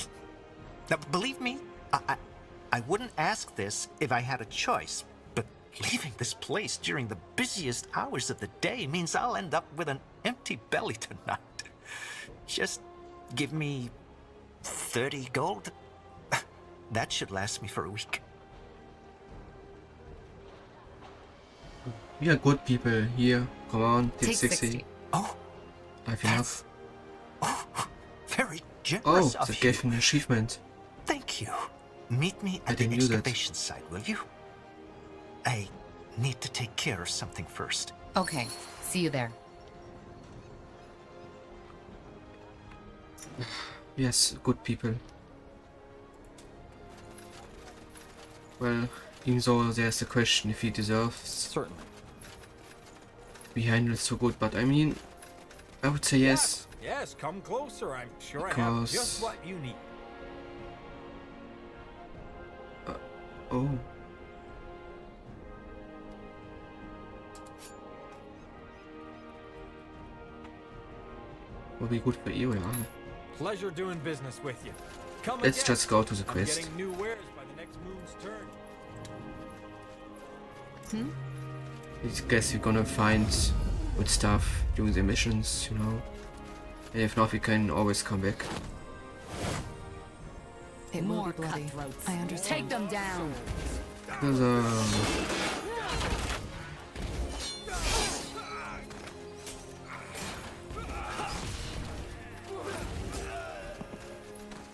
Now, believe me, I wouldn't ask this if I had a choice, but leaving this place during the busiest hours of the day means I'll end up with an empty belly tonight. Just give me 30 gold. That should last me for a week. We are good people here. Come on, take 60. Oh, I have enough. Very generous Oh, of that you. gave me an achievement. Thank you. Meet me I at the didn't do that. excavation site, will you? I need to take care of something first. Okay, see you there. Yes, good people. Well, even though there's the question if he deserves. Certainly. We handled so good, but I mean, I would say yes. Yes, come closer. I'm sure I have Because- just what you need. Oh. Would be good for you, yeah. Pleasure doing business with you. Come Let's again. just go to the I'm quest. getting new wares by the next moon's turn. I guess we're gonna find good stuff during the missions, you know. And if not, we can always come back. It will be bloody. I understand. Take them down.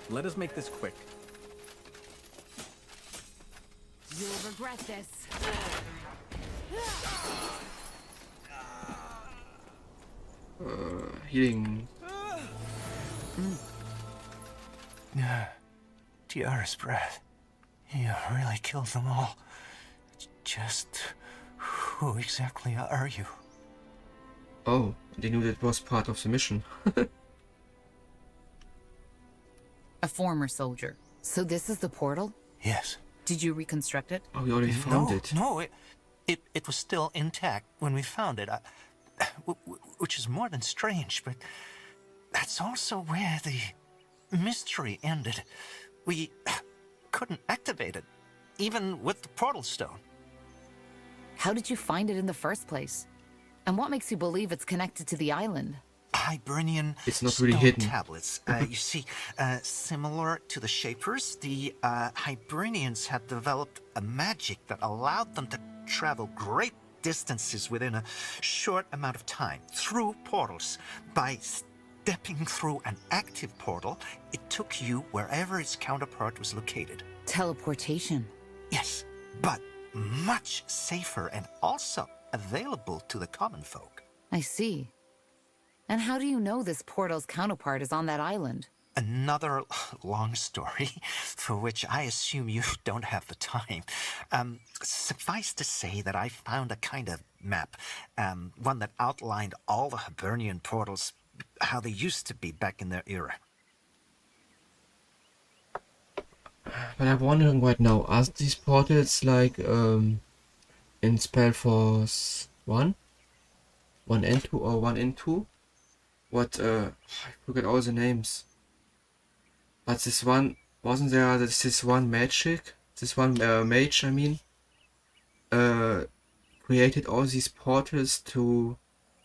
Let us make this quick. regret this. Healing. Tiara's breath. You really killed them all. Just who exactly are you? Oh, they knew that was part of the mission. A former soldier. So this is the portal? Yes. Did you reconstruct it? Oh, we already found it. No, it was still intact when we found it. Which is more than strange, but that's also where the mystery ended. We couldn't activate it, even with the portal stone. How did you find it in the first place? And what makes you believe it's connected to the island? Hibernian It's not really stone hidden. tablets. You see, similar to the Shapers, the Hibernians had developed a magic that allowed them to travel great distances within a short amount of time through portals. By stepping through an active portal, it took you wherever its counterpart was located. Teleportation. Yes, but much safer and also available to the common folk. I see. And how do you know this portal's counterpart is on that island? Another long story, for which I assume you don't have the time. Suffice to say that I found a kind of map, one that outlined all the Hibernian portals, how they used to be back in their era. But I'm wondering right now, are these portals like in SpellForce 1? 1 and 2 or 1 and 2? What, I forget all the names. But this one, wasn't there this one magic? This one mage, I mean, created all these portals to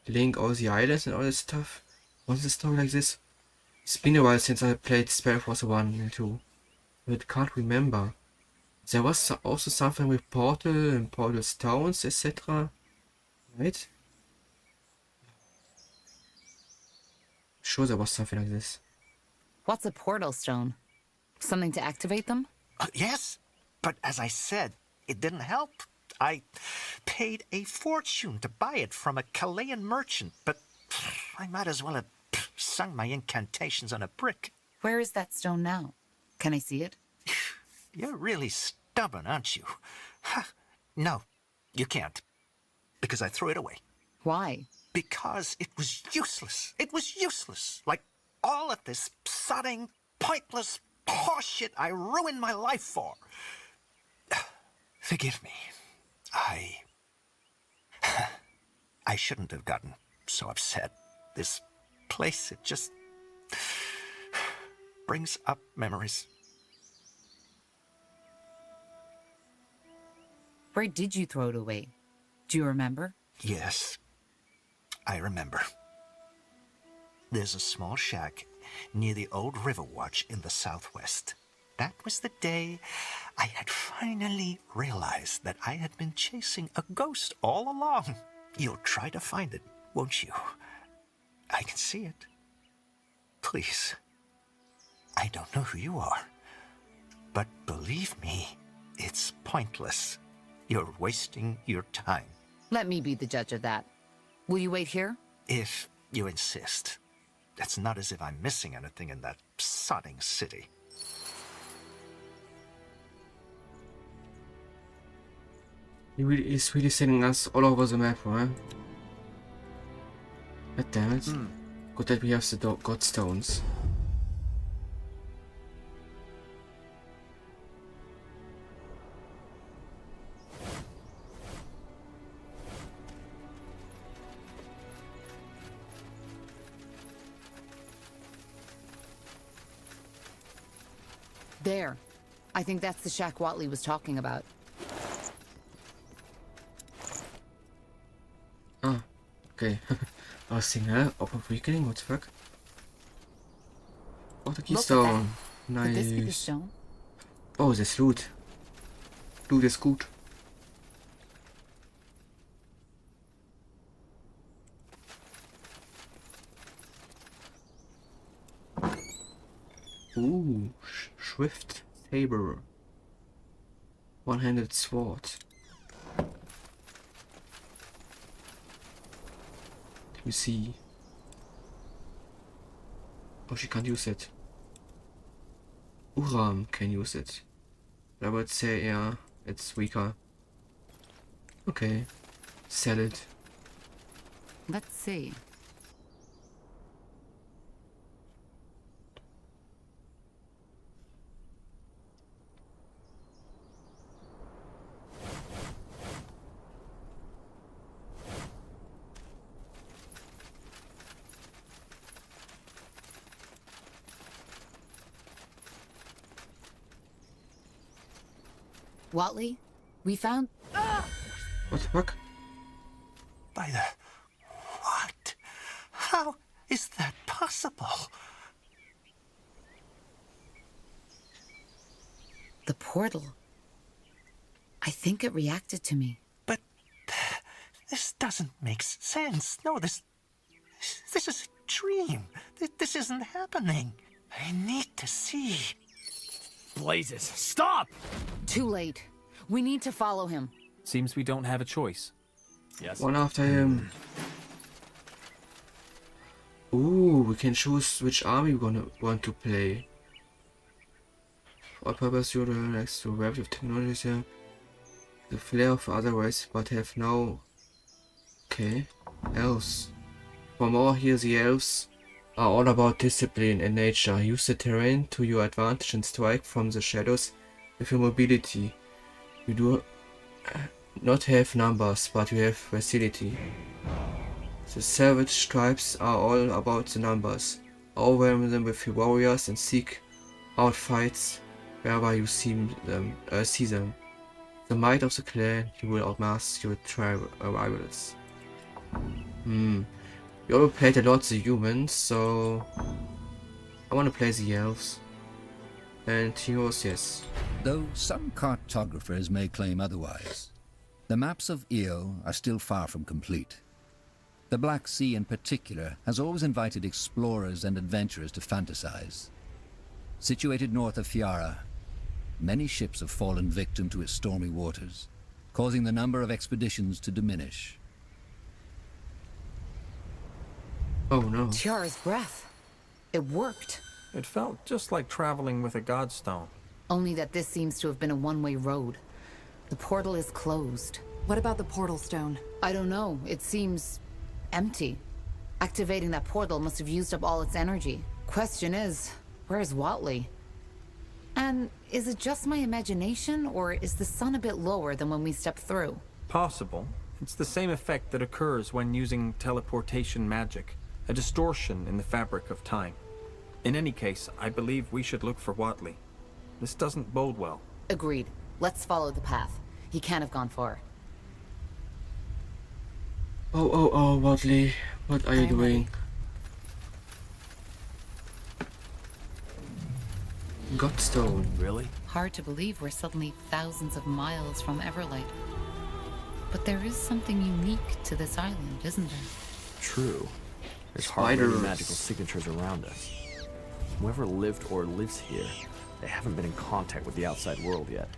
link all the islands and all this stuff? Was the story like this? It's been a while since I played SpellForce 1 and 2. But I can't remember. There was also something with portal and portal stones, etc. Right? Sure, there was something like this. What's a portal stone? Something to activate them? Yes, but as I said, it didn't help. I paid a fortune to buy it from a Chilean merchant, but I might as well have sung my incantations on a brick. Where is that stone now? Can I see it? You're really stubborn, aren't you? No, you can't. Because I threw it away. Why? Because it was useless. It was useless. Like all of this sodding, pointless horseshit I ruined my life for. Forgive me. I shouldn't have gotten so upset. This place, it just brings up memories. Where did you throw it away? Do you remember? Yes, I remember. There's a small shack near the old River Watch in the southwest. That was the day I had finally realized that I had been chasing a ghost all along. You'll try to find it, won't you? I can see it. Please. I don't know who you are, but believe me, it's pointless. You're wasting your time. Let me be the judge of that. Will you wait here? If you insist. It's not as if I'm missing anything in that sodding city. He's really sending us all over the map, right? God damn it. Good that we have the god stones. There. I think that's the shack Watley was talking about. Ah, okay. I was thinking, huh? Upper weakening? What the fuck? Oh, the keystone. Nice. Could this be the stone? Oh, this loot. Loot is good. Ooh, Swift Saber. One-handed sword. Let me see. Oh, she can't use it. Uram can use it. I would say, yeah, it's weaker. Okay. Sell it. Let's see. Watley, we found... What the fuck? By the... What? How is that possible? The portal. I think it reacted to me. But this doesn't make sense. No, this is a dream. This isn't happening. I need to see. Blazes, stop! Too late. We need to follow him. Seems we don't have a choice. Yes. One after him. Ooh, we can choose which army we want to play. For purpose, you're next to web of technologies here. The flair of otherwise, but have now. Okay, elves. For more here, the elves are all about discipline and nature. Use the terrain to your advantage and strike from the shadows with your mobility. You do not have numbers, but you have facility. The savage tribes are all about the numbers. Overwhelm them with your warriors and seek out fights wherever you see them. The might of the clan, you will outmask your tribe rivals. We already played a lot the humans, so I want to play the elves. And heroes, yes. Though some cartographers may claim otherwise, the maps of Io are still far from complete. The Black Sea in particular has always invited explorers and adventurers to fantasize. Situated north of Fiara, many ships have fallen victim to its stormy waters, causing the number of expeditions to diminish. Oh no. Tiara's breath. It worked. It felt just like traveling with a godstone. Only that this seems to have been a one-way road. The portal is closed. What about the portal stone? I don't know. It seems empty. Activating that portal must have used up all its energy. Question is, where's Watley? And is it just my imagination, or is the sun a bit lower than when we stepped through? Possible. It's the same effect that occurs when using teleportation magic. A distortion in the fabric of time. In any case, I believe we should look for Watley. This doesn't bode well. Agreed. Let's follow the path. He can't have gone far. Oh, Watley. What are you doing? Godstone. Really? Hard to believe we're suddenly thousands of miles from Everlight. But there is something unique to this island, isn't there? True. There's hardly any magical signatures around us. Whoever lived or lives here, they haven't been in contact with the outside world yet.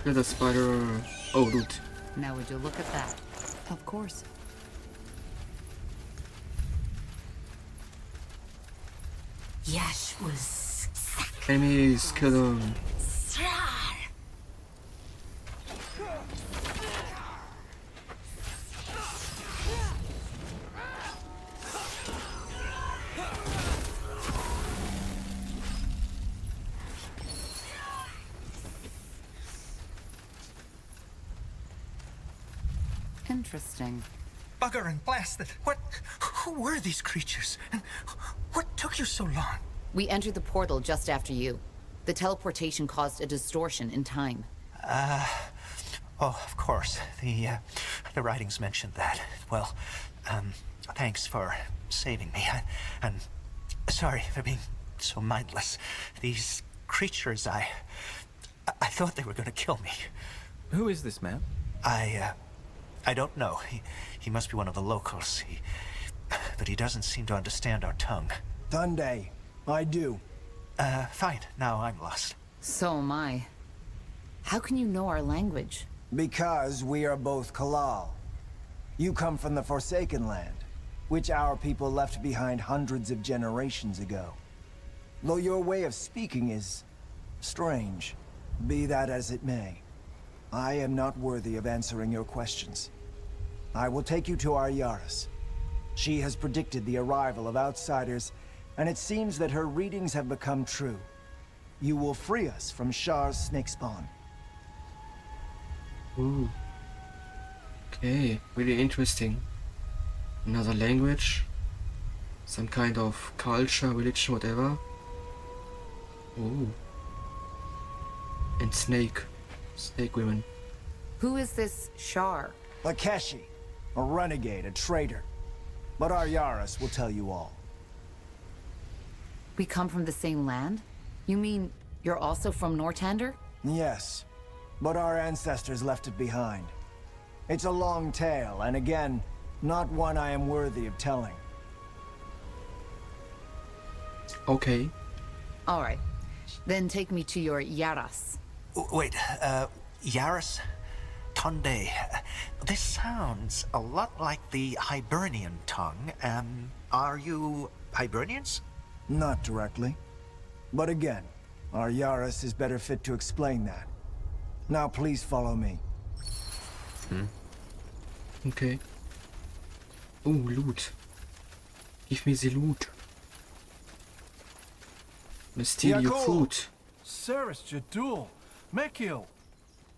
There's a spider. Oh, loot. Now would you look at that? Of course. Yash was... Enemies, kill them. Interesting. Bugger and blast it. Who were these creatures? And what took you so long? We entered the portal just after you. The teleportation caused a distortion in time. Oh, of course. The writings mentioned that. Well, thanks for saving me. And sorry for being so mindless. These creatures, I thought they were going to kill me. Who is this man? I don't know. He must be one of the locals. But he doesn't seem to understand our tongue. Tunde, I do. Fine. Now I'm lost. So am I. How can you know our language? Because we are both Kalal. You come from the Forsaken Land, which our people left behind hundreds of generations ago. Though your way of speaking is strange, be that as it may, I am not worthy of answering your questions. I will take you to our Yaris. She has predicted the arrival of outsiders, and it seems that her readings have become true. You will free us from Shar's snake spawn. Ooh. Okay, really interesting. Another language, some kind of culture, religion, whatever. Ooh. And snake women. Who is this Shar? Lakeshi, a renegade, a traitor. But our Yaris will tell you all. We come from the same land? You mean you're also from Nortander? Yes, but our ancestors left it behind. It's a long tale, and again, not one I am worthy of telling. Okay. All right. Then take me to your Yaras. Wait, Yaris? Tonde. This sounds a lot like the Hibernian tongue. Are you Hibernians? Not directly. But again, our Yaris is better fit to explain that. Now please follow me. Okay. Oh, loot. Give me the loot. Let's steal your food. Saris Jadul, Mekil.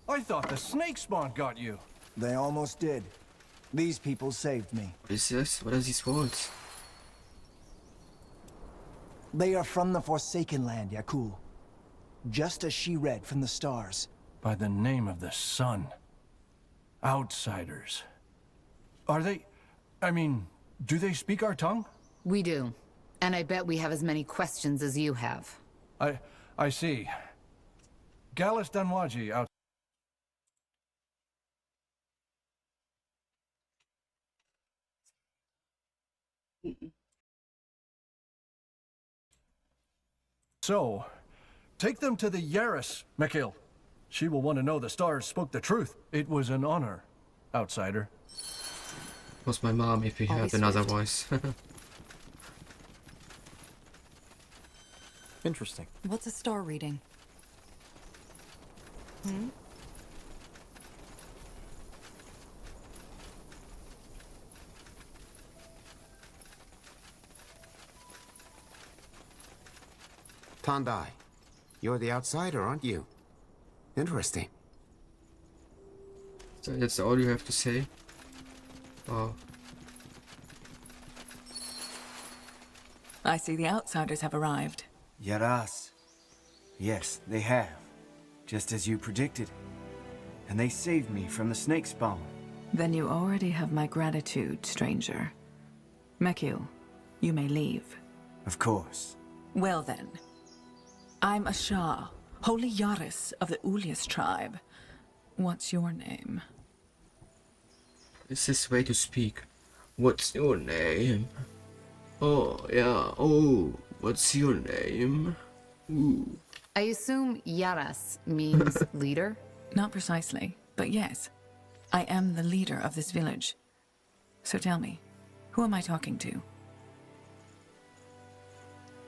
I thought the snake spawn got you. They almost did. These people saved me. What is this? What are these words? They are from the Forsaken Land, Yakul. Just as she read from the stars. By the name of the sun. Outsiders. Are they... I mean, do they speak our tongue? We do. And I bet we have as many questions as you have. I see. Gallus Danwaji out... So, take them to the Yaris, Mekil. She will want to know the stars spoke the truth. It was an honor, outsider. Was my mom if we heard another voice. Interesting. What's a star reading? Tandai, you're the outsider, aren't you? Interesting. So that's all you have to say? Wow. I see the outsiders have arrived. Yaras. Yes, they have. Just as you predicted. And they saved me from the snake spawn. Then you already have my gratitude, stranger. Mekil, you may leave. Of course. Well then. I'm a Shah, holy Yaris of the Ulias tribe. What's your name? This is way to speak. What's your name? Oh, yeah. Oh, what's your name? Ooh. I assume Yaras means leader? Not precisely, but yes. I am the leader of this village. So tell me, who am I talking to?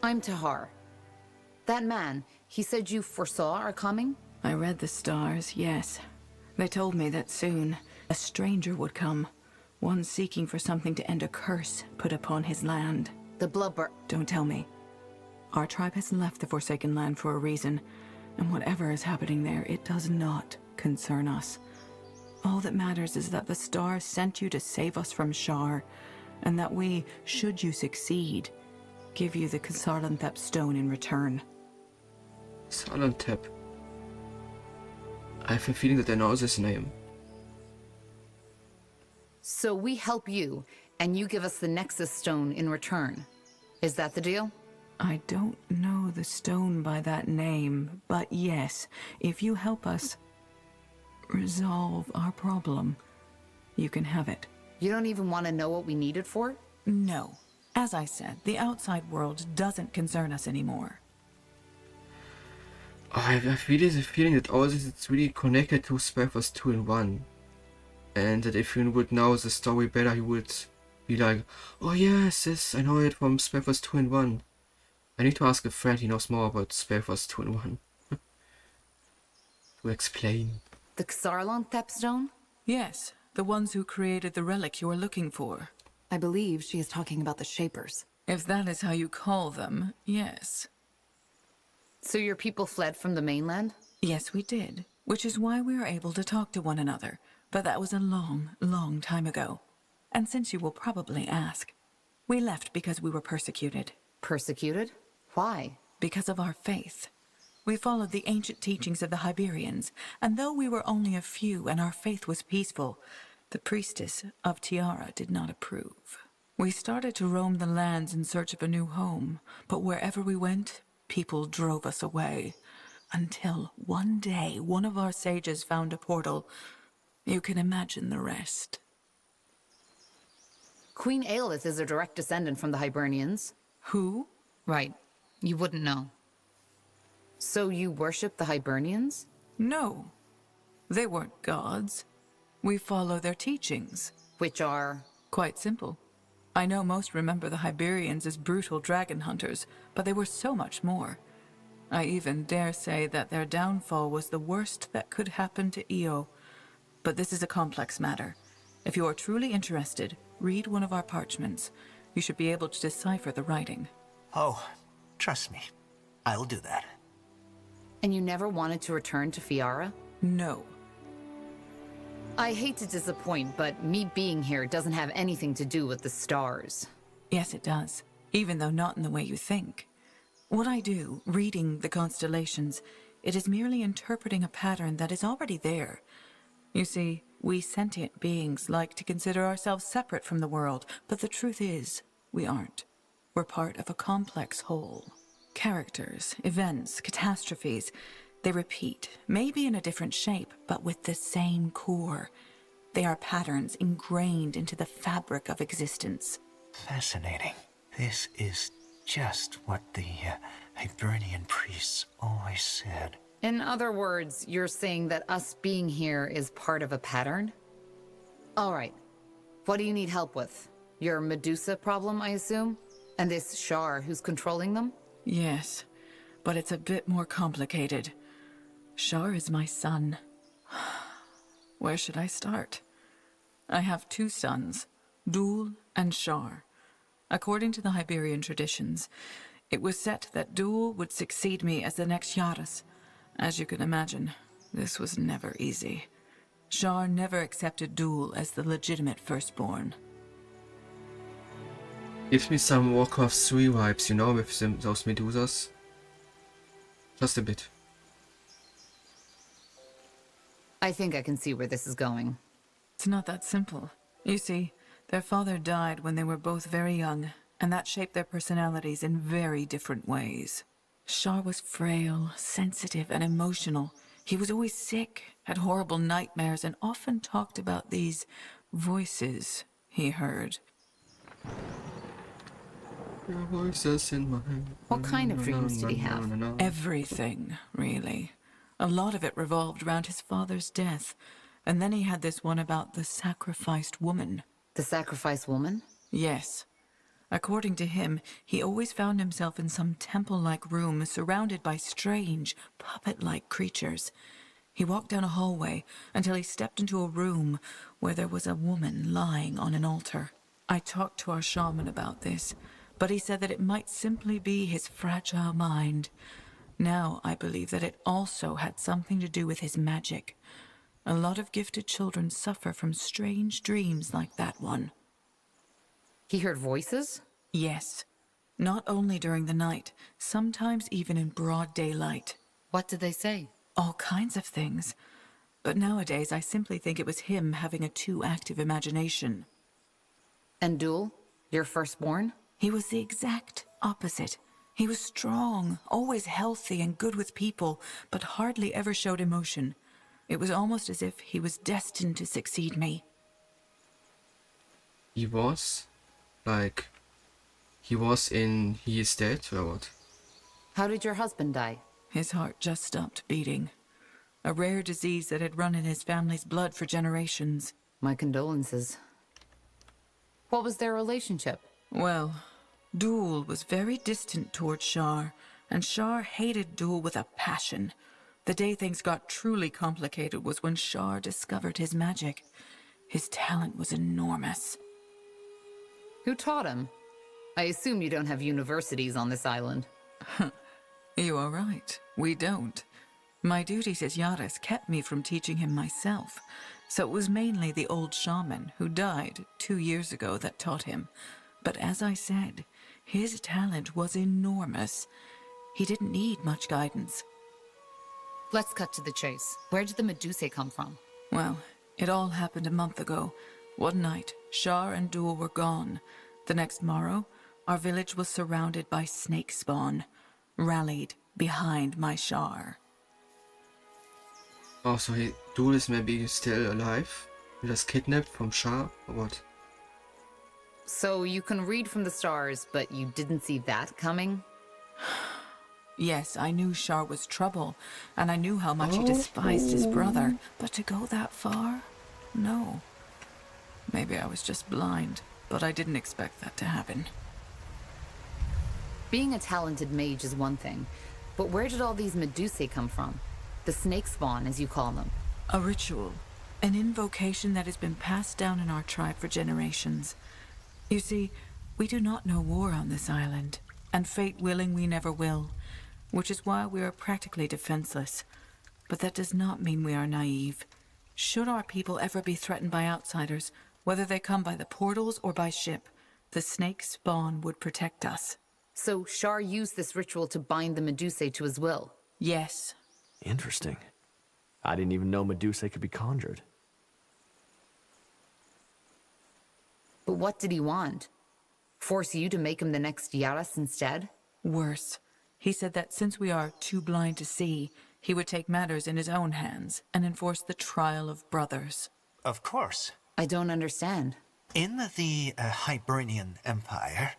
I'm Tahar. That man, he said you foresaw our coming? I read the stars, yes. They told me that soon a stranger would come. One seeking for something to end a curse put upon his land. The blubber. Don't tell me. Our tribe has left the Forsaken Land for a reason, and whatever is happening there, it does not concern us. All that matters is that the stars sent you to save us from Shar, and that we, should you succeed, give you the Kasarlanthep stone in return. Kasarlanthep. I have a feeling that I know this name. So we help you, and you give us the Nexus stone in return. Is that the deal? I don't know the stone by that name, but yes, if you help us resolve our problem, you can have it. You don't even want to know what we need it for? No. As I said, the outside world doesn't concern us anymore. I have really the feeling that all this is really connected to SpellForce 2 in 1. And that if you would know the story better, you would be like, oh yes, this, I know it from SpellForce 2 in 1. I need to ask a friend, he knows more about SpellForce 2 in 1. To explain. The Xarlon Thepstone? Yes, the ones who created the relic you are looking for. I believe she is talking about the Shapers. If that is how you call them, yes. So your people fled from the mainland? Yes, we did, which is why we were able to talk to one another. But that was a long, long time ago. And since you will probably ask, we left because we were persecuted. Persecuted? Why? Because of our faith. We followed the ancient teachings of the Hyberians, and though we were only a few and our faith was peaceful, the priestess of Tiara did not approve. We started to roam the lands in search of a new home, but wherever we went, people drove us away. Until one day, one of our sages found a portal. You can imagine the rest. Queen Aelith is a direct descendant from the Hibernians. Who? Right. You wouldn't know. So you worship the Hibernians? No. They weren't gods. We follow their teachings. Which are? Quite simple. I know most remember the Hyberians as brutal dragon hunters, but they were so much more. I even dare say that their downfall was the worst that could happen to Io. But this is a complex matter. If you are truly interested, read one of our parchments. You should be able to decipher the writing. Oh, trust me. I'll do that. And you never wanted to return to Fiara? No. I hate to disappoint, but me being here doesn't have anything to do with the stars. Yes, it does. Even though not in the way you think. What I do, reading the constellations, it is merely interpreting a pattern that is already there. You see, we sentient beings like to consider ourselves separate from the world, but the truth is, we aren't. We're part of a complex whole. Characters, events, catastrophes, they repeat, maybe in a different shape, but with the same core. They are patterns ingrained into the fabric of existence. Fascinating. This is just what the Hibernian priests always said. In other words, you're saying that us being here is part of a pattern? All right. What do you need help with? Your Medusa problem, I assume? And this Shar who's controlling them? Yes, but it's a bit more complicated. Shar is my son. Where should I start? I have two sons, Dul and Shar. According to the Hyberian traditions, it was set that Dul would succeed me as the next Yaras. As you can imagine, this was never easy. Shar never accepted Dul as the legitimate firstborn. Gives me some Warcraft 3 vibes, you know, with those Medusas. Just a bit. I think I can see where this is going. It's not that simple. You see, their father died when they were both very young, and that shaped their personalities in very different ways. Shar was frail, sensitive, and emotional. He was always sick, had horrible nightmares, and often talked about these voices he heard. Voices in my head. What kind of dreams did he have? Everything, really. A lot of it revolved around his father's death. And then he had this one about the sacrificed woman. The sacrificed woman? Yes. According to him, he always found himself in some temple-like room surrounded by strange, puppet-like creatures. He walked down a hallway until he stepped into a room where there was a woman lying on an altar. I talked to our shaman about this, but he said that it might simply be his fragile mind. Now I believe that it also had something to do with his magic. A lot of gifted children suffer from strange dreams like that one. He heard voices? Yes. Not only during the night, sometimes even in broad daylight. What did they say? All kinds of things. But nowadays I simply think it was him having a too active imagination. And Dul, your firstborn? He was the exact opposite. He was strong, always healthy and good with people, but hardly ever showed emotion. It was almost as if he was destined to succeed me. He was? Like, he is dead, or what? How did your husband die? His heart just stopped beating. A rare disease that had run in his family's blood for generations. My condolences. What was their relationship? Well, Dul was very distant towards Shar, and Shar hated Dul with a passion. The day things got truly complicated was when Shar discovered his magic. His talent was enormous. Who taught him? I assume you don't have universities on this island. You are right. We don't. My duties as Yaris kept me from teaching him myself, so it was mainly the old shaman who died 2 years ago that taught him. But as I said, his talent was enormous. He didn't need much guidance. Let's cut to the chase. Where did the Medusae come from? Well, it all happened a month ago. One night, Shar and Dul were gone. The next morrow, our village was surrounded by snake spawn, rallied behind my Shar. Oh, so Dul is maybe still alive? He was kidnapped from Shah, or what? So you can read from the stars, but you didn't see that coming? Yes, I knew Shar was trouble, and I knew how much he despised his brother, but to go that far? No. Maybe I was just blind, but I didn't expect that to happen. Being a talented mage is one thing, but where did all these Medusae come from? The snake spawn, as you call them. A ritual. An invocation that has been passed down in our tribe for generations. You see, we do not know war on this island, and fate willing we never will, which is why we are practically defenseless. But that does not mean we are naive. Should our people ever be threatened by outsiders, whether they come by the portals or by ship, the snake spawn would protect us. So Shar used this ritual to bind the Medusae to his will? Yes. Interesting. I didn't even know Medusae could be conjured. But what did he want? Force you to make him the next Yaras instead? Worse. He said that since we are too blind to see, he would take matters in his own hands and enforce the trial of brothers. Of course. I don't understand. In the Hibernian Empire,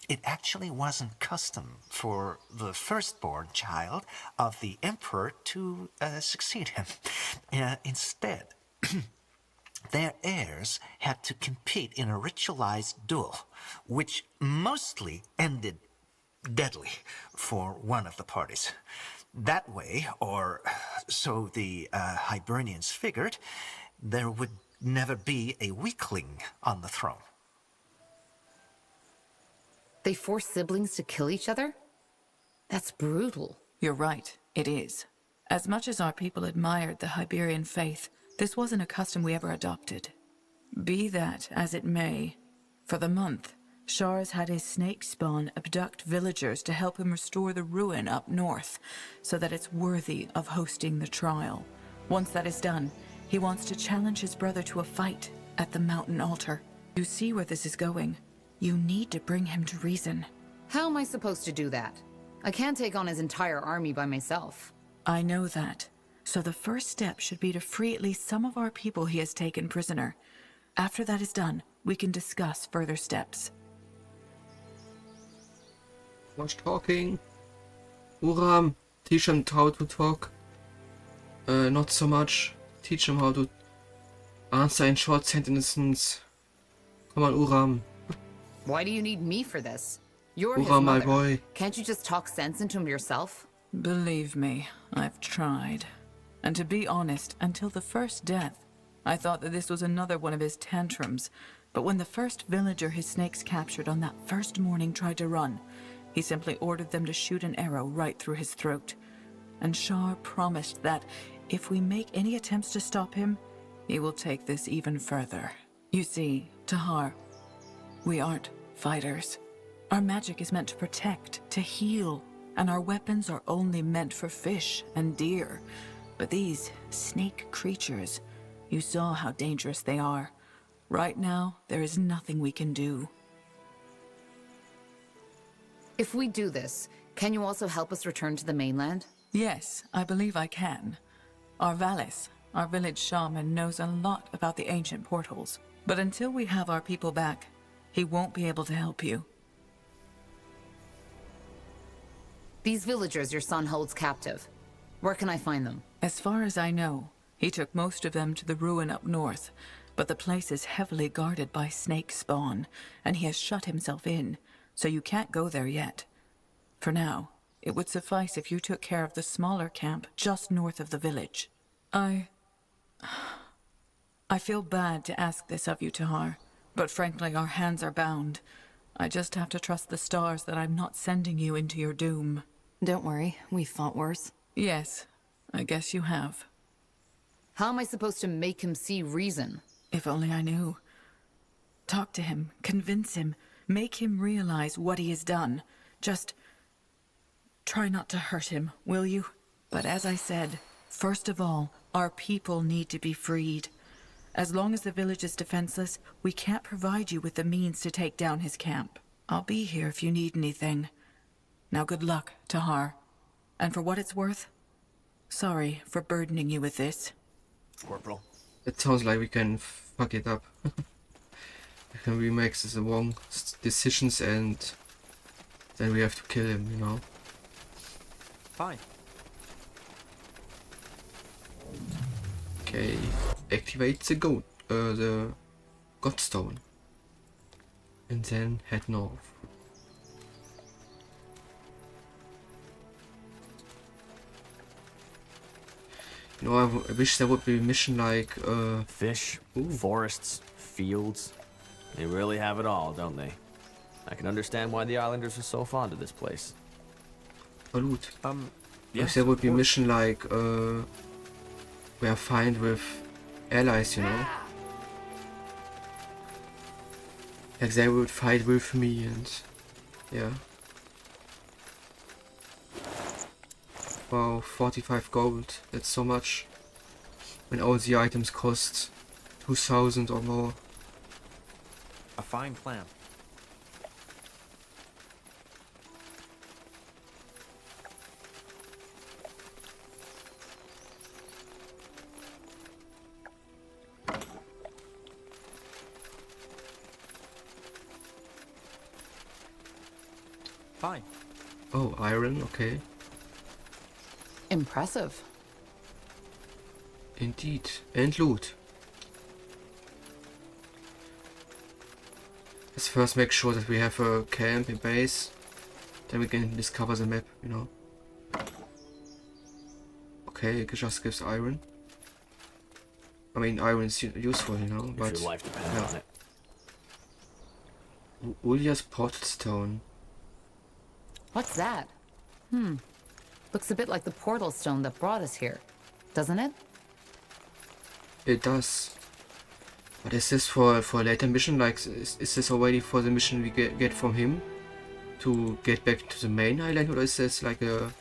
it actually wasn't custom for the firstborn child of the emperor to succeed him. Instead, their heirs had to compete in a ritualized duel, which mostly ended deadly for one of the parties. That way, or so the Hibernians figured, there would never be a weakling on the throne. They force siblings to kill each other? That's brutal. You're right, it is. As much as our people admired the Hyberian faith, this wasn't a custom we ever adopted. Be that as it may, for the month, Shar has had his snake spawn abduct villagers to help him restore the ruin up north, so that it's worthy of hosting the trial. Once that is done, he wants to challenge his brother to a fight at the mountain altar. You see where this is going. You need to bring him to reason. How am I supposed to do that? I can't take on his entire army by myself. I know that. So the first step should be to free at least some of our people he has taken prisoner. After that is done, we can discuss further steps. Much talking. Uram, teach him how to talk. Not so much. Teach him how to answer in short sentences. Come on, Uram. Why do you need me for this? You're his Uram, my mother. boy. Can't you just talk sense into him yourself? Believe me, I've tried. And to be honest, until the first death, I thought that this was another one of his tantrums. But when the first villager his snakes captured on that first morning tried to run, he simply ordered them to shoot an arrow right through his throat. And Shar promised that if we make any attempts to stop him, he will take this even further. You see, Tahar, we aren't fighters. Our magic is meant to protect, to heal, and our weapons are only meant for fish and deer. But these snake creatures, you saw how dangerous they are. Right now, there is nothing we can do. If we do this, can you also help us return to the mainland? Yes, I believe I can. Our Valis, our village shaman, knows a lot about the ancient portals. But until we have our people back, he won't be able to help you. These villagers your son holds captive. Where can I find them? As far as I know, he took most of them to the ruin up north, but the place is heavily guarded by snake spawn, and he has shut himself in, so you can't go there yet. For now, it would suffice if you took care of the smaller camp just north of the village. I feel bad to ask this of you, Tahar, but frankly our hands are bound. I just have to trust the stars that I'm not sending you into your doom. Don't worry, we've fought worse. Yes, I guess you have. How am I supposed to make him see reason? If only I knew. Talk to him, convince him, make him realize what he has done. Just try not to hurt him, will you? But as I said, first of all, our people need to be freed. As long as the village is defenseless, we can't provide you with the means to take down his camp. I'll be here if you need anything. Now good luck, Tahar. And for what it's worth, sorry for burdening you with this. Corporal. It sounds like we can fuck it up. We can remake the wrong decisions and then we have to kill him, you know. Fine. Okay, activate the Godstone. And then head north. You know, I wish there would be a mission like fish, forests, fields. They really have it all, don't they? I can understand why the islanders are so fond of this place. Loot. Yes, if there would be a mission like we are fine with allies, you know. Like they would fight with me and yeah. Wow, 45 gold, that's so much. When all the items cost 2000 or more. A fine plan. Fine. Oh, iron, okay. Impressive. Indeed. And loot. Let's first make sure that we have a camp in base. Then we can discover the map, you know. Okay, it just gives iron. I mean, iron is useful, you know, but... If your life depends on it. Ulya's potted stone. What's that? Looks a bit like the portal stone that brought us here, doesn't it? It does. But is this for a later mission? Like, is this already for the mission we get from him? To get back to the main island? Or is this like a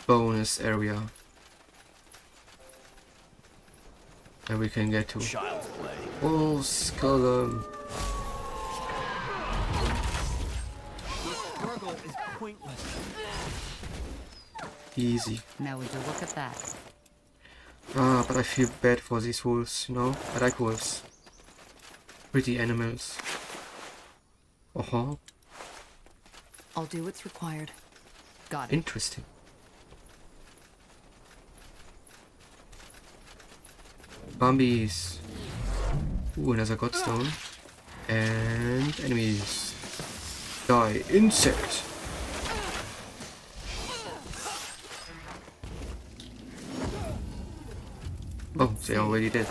bonus area? That we can get to. Child's play. Oh, Skull. Struggle is pointless. Easy. Now would you look at that? Ah, but I feel bad for these wolves, you know? I like wolves. Pretty animals. Uh-huh. I'll do what's required. Got it. Interesting. Zombies. Ooh, another godstone. And enemies. Die. Insect. Oh, they already did.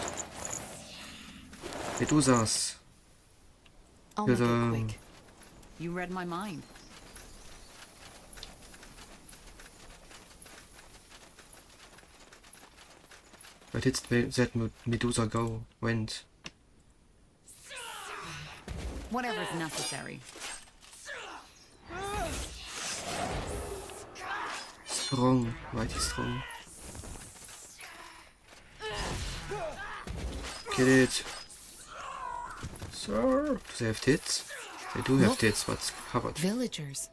Medusas. I'll make it quick. You read my mind. Where did that Medusa go? Went. Whatever's necessary. Strong. Mighty strong. Get it. Sir. Do they have tits? They do have Look. tits, but it's covered. Villagers.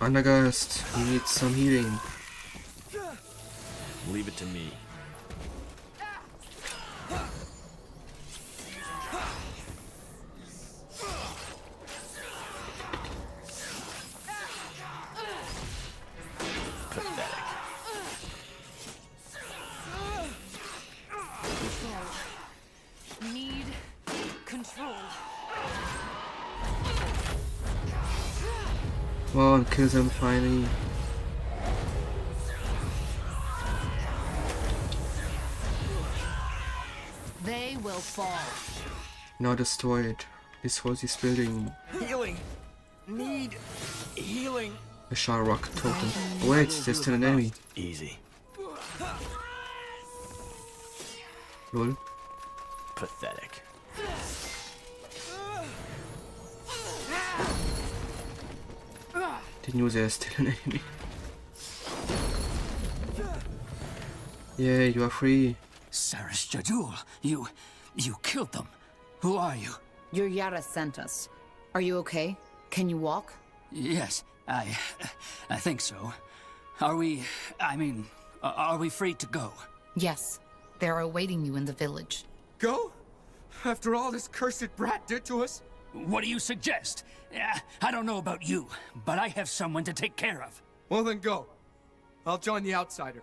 Undergast, he needs some healing. Leave it to me. Pathetic. Need control. Come on, kill them finally. They will fall. Now destroy it. Destroy this building. Healing. Need healing. A Shah Rock token. Oh, wait, there's still an enemy. Easy. Lol. Pathetic. Didn't know there's still an enemy. Yeah, you are free. Saris Jadul, you killed them. Who are you? Your Yara sent us. Are you okay? Can you walk? Yes, I think so. Are we free to go? Yes. They're awaiting you in the village. Go? After all this cursed brat did to us? What do you suggest? I don't know about you, but I have someone to take care of. Well then go. I'll join the outsider.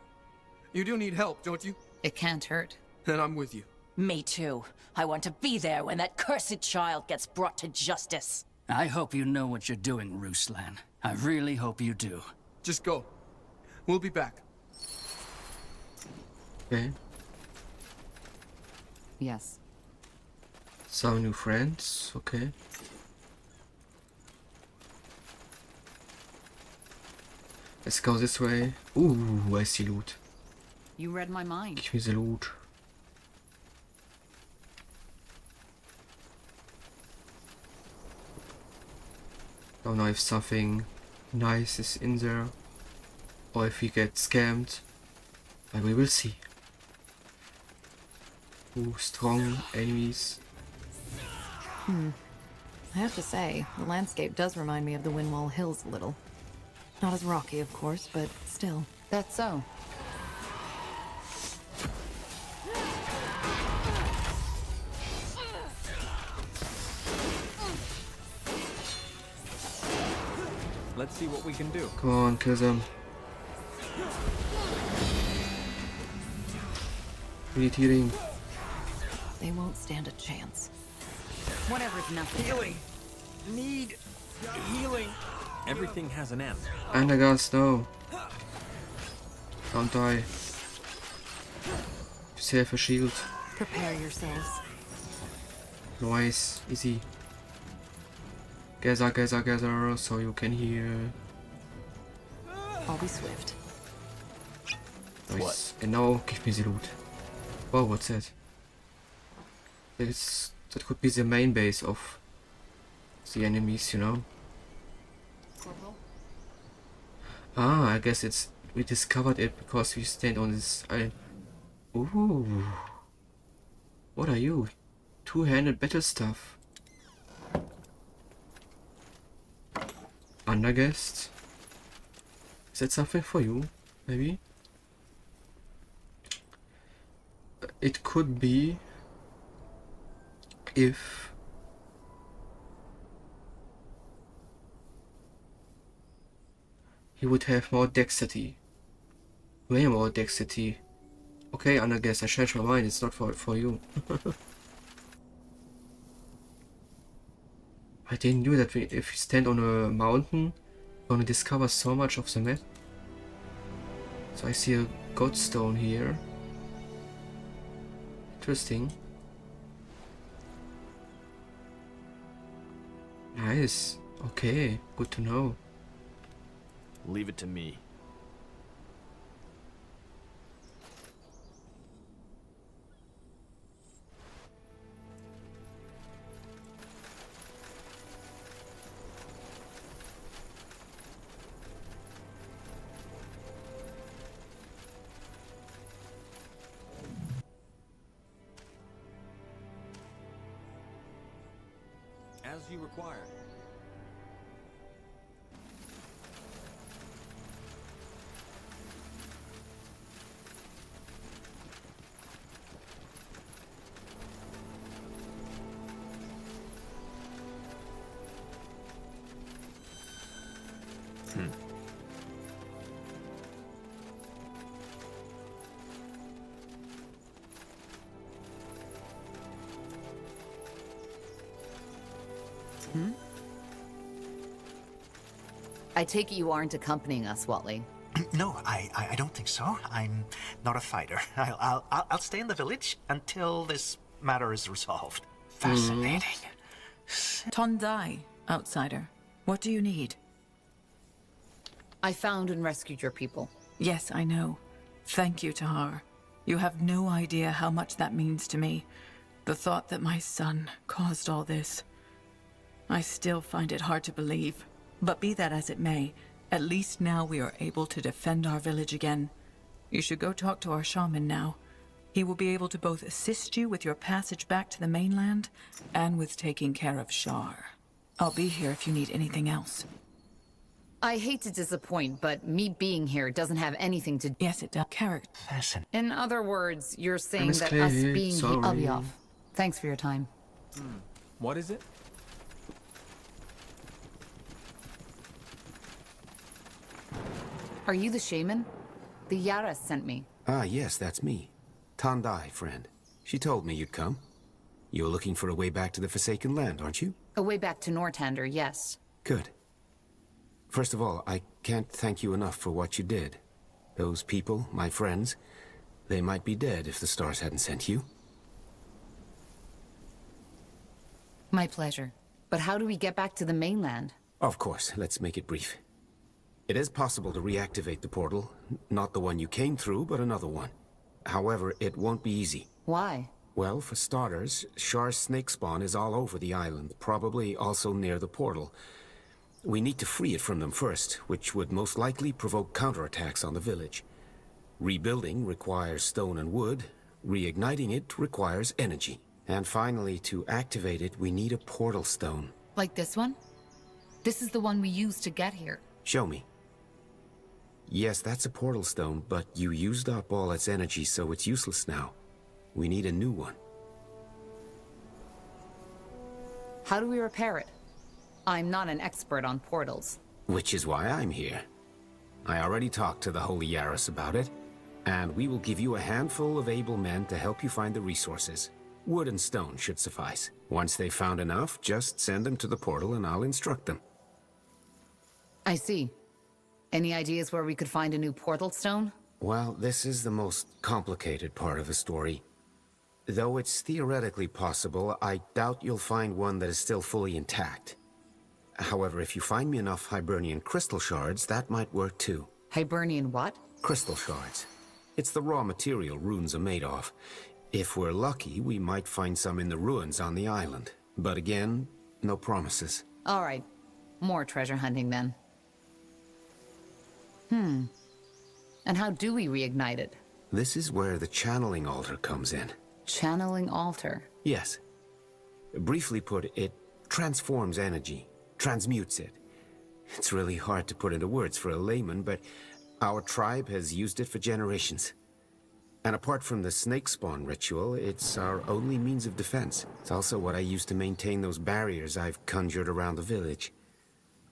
You do need help, don't you? It can't hurt. Then I'm with you. Me too. I want to be there when that cursed child gets brought to justice. I hope you know what you're doing, Ruslan. I really hope you do. Just go. We'll be back. Okay. Yes. Some new friends, okay. Let's go this way. Ooh, I see loot. You read my mind. Give me the loot. Don't know if something nice is in there, or if we get scammed, but we will see. Ooh, strong enemies. I have to say, the landscape does remind me of the Windwall Hills a little. Not as rocky, of course, but still. That's so. Let's see what we can do. Come on, kill them. We need healing. They won't stand a chance. Whatever's nothing. Healing. Need healing. Everything has an end. Undergas, no. Don't die. Save a shield. Prepare yourselves. Nice, easy. Gather, gather, gather, so you can heal. I'll be swift. Nice. What? And now give me the loot. Wow, what's that? That could be the main base of the enemies, you know? Ah, I guess we discovered it because we stand on this island. Ooh. What are you? Two-handed battle stuff. Underguest? Is that something for you? Maybe? It could be if he would have more dexterity. Way more dexterity. Okay, Underguest, I changed my mind, it's not for you. I didn't know that if we stand on a mountain, we're gonna discover so much of the map. So I see a godstone here. Interesting. Nice. Okay, good to know. Leave it to me. As you require. I take it you aren't accompanying us, Watley. No, I don't think so. I'm not a fighter. I'll stay in the village until this matter is resolved. Fascinating. Tondai, outsider. What do you need? I found and rescued your people. Yes, I know. Thank you, Tahar. You have no idea how much that means to me. The thought that my son caused all this. I still find it hard to believe. But be that as it may, at least now we are able to defend our village again. You should go talk to our shaman now. He will be able to both assist you with your passage back to the mainland and with taking care of Shar. I'll be here if you need anything else. I hate to disappoint, but me being here doesn't have anything to... Yes, it does. Character. In other words, you're saying Miss that Clay, us being here... I'll be sorry. off. Thanks for your time. What is it? Are you the shaman? The Yaras sent me. Ah, yes, that's me. Tondai, friend. She told me you'd come. You're looking for a way back to the Forsaken Land, aren't you? A way back to Nortander, yes. Good. First of all, I can't thank you enough for what you did. Those people, my friends, they might be dead if the stars hadn't sent you. My pleasure. But how do we get back to the mainland? Of course, let's make it brief. It is possible to reactivate the portal. Not the one you came through, but another one. However, it won't be easy. Why? Well, for starters, Shar's snake spawn is all over the island, probably also near the portal. We need to free it from them first, which would most likely provoke counterattacks on the village. Rebuilding requires stone and wood. Reigniting it requires energy. And finally, to activate it, we need a portal stone. Like this one? This is the one we used to get here. Show me. Yes, that's a portal stone, but you used up all its energy, so it's useless now. We need a new one. How do we repair it? I'm not an expert on portals. Which is why I'm here. I already talked to the Holy Yaris about it, and we will give you a handful of able men to help you find the resources. Wood and stone should suffice. Once they've found enough, just send them to the portal and I'll instruct them. I see. Any ideas where we could find a new portal stone? Well, this is the most complicated part of the story. Though it's theoretically possible, I doubt you'll find one that is still fully intact. However, if you find me enough Hibernian crystal shards, that might work too. Hibernian what? Crystal shards. It's the raw material runes are made of. If we're lucky, we might find some in the ruins on the island. But again, no promises. All right. More treasure hunting then. And how do we reignite it? This is where the channeling altar comes in. Channeling altar? Yes. Briefly put, it transforms energy, transmutes it. It's really hard to put into words for a layman, but our tribe has used it for generations. And apart from the snake spawn ritual, it's our only means of defense. It's also what I use to maintain those barriers I've conjured around the village.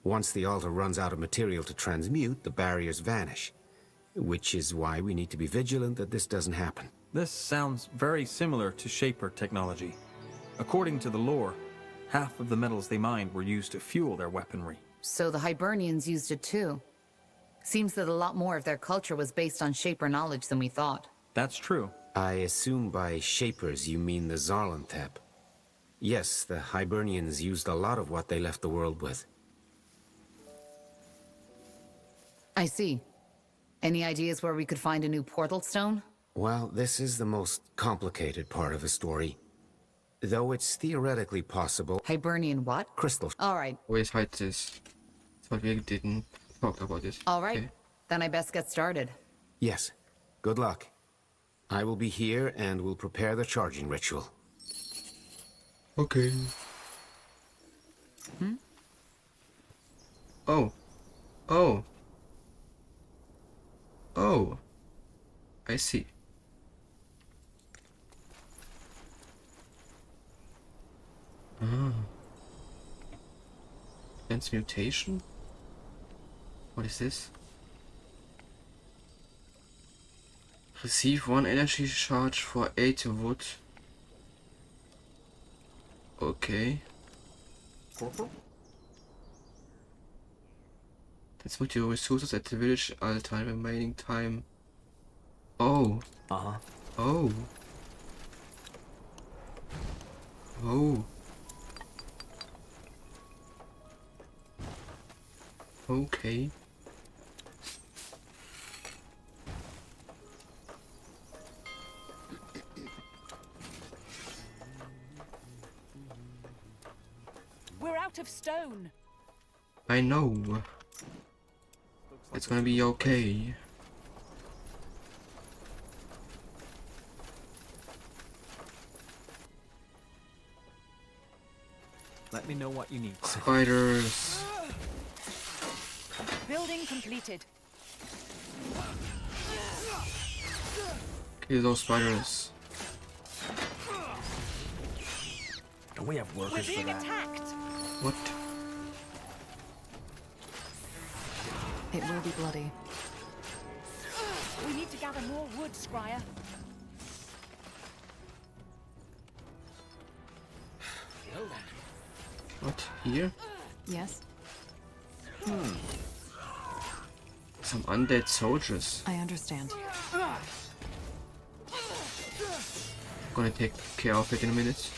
Once the altar runs out of material to transmute, the barriers vanish. Which is why we need to be vigilant that this doesn't happen. This sounds very similar to Shaper technology. According to the lore, half of the metals they mined were used to fuel their weaponry. So the Hibernians used it too. Seems that a lot more of their culture was based on Shaper knowledge than we thought. That's true. I assume by Shapers you mean the Zarlanthep. Yes, the Hibernians used a lot of what they left the world with. I see. Any ideas where we could find a new portal stone? Well, this is the most complicated part of the story. Though it's theoretically possible... Hibernian what? Crystal. All right. Always hide this. Thought we didn't talk about this. All right. Okay. Then I best get started. Yes. Good luck. I will be here and will prepare the charging ritual. Okay. Oh. Oh. Oh. I see. Ah. Transmutation? What is this? Receive 1 energy charge for 8 wood. Okay. Let's put your resources at the village all the time, remaining time. Oh. Uh-huh. Oh. Oh. Okay. We're out of stone. I know. It's gonna be okay. Let me know what you need. Spiders. Building completed. Kill those spiders. Don't we have We're workers for being that? attacked. What? It will be bloody. We need to gather more wood, Scryer. What? Here? Yes? Some undead soldiers. I understand. Gonna take care of it in a minute.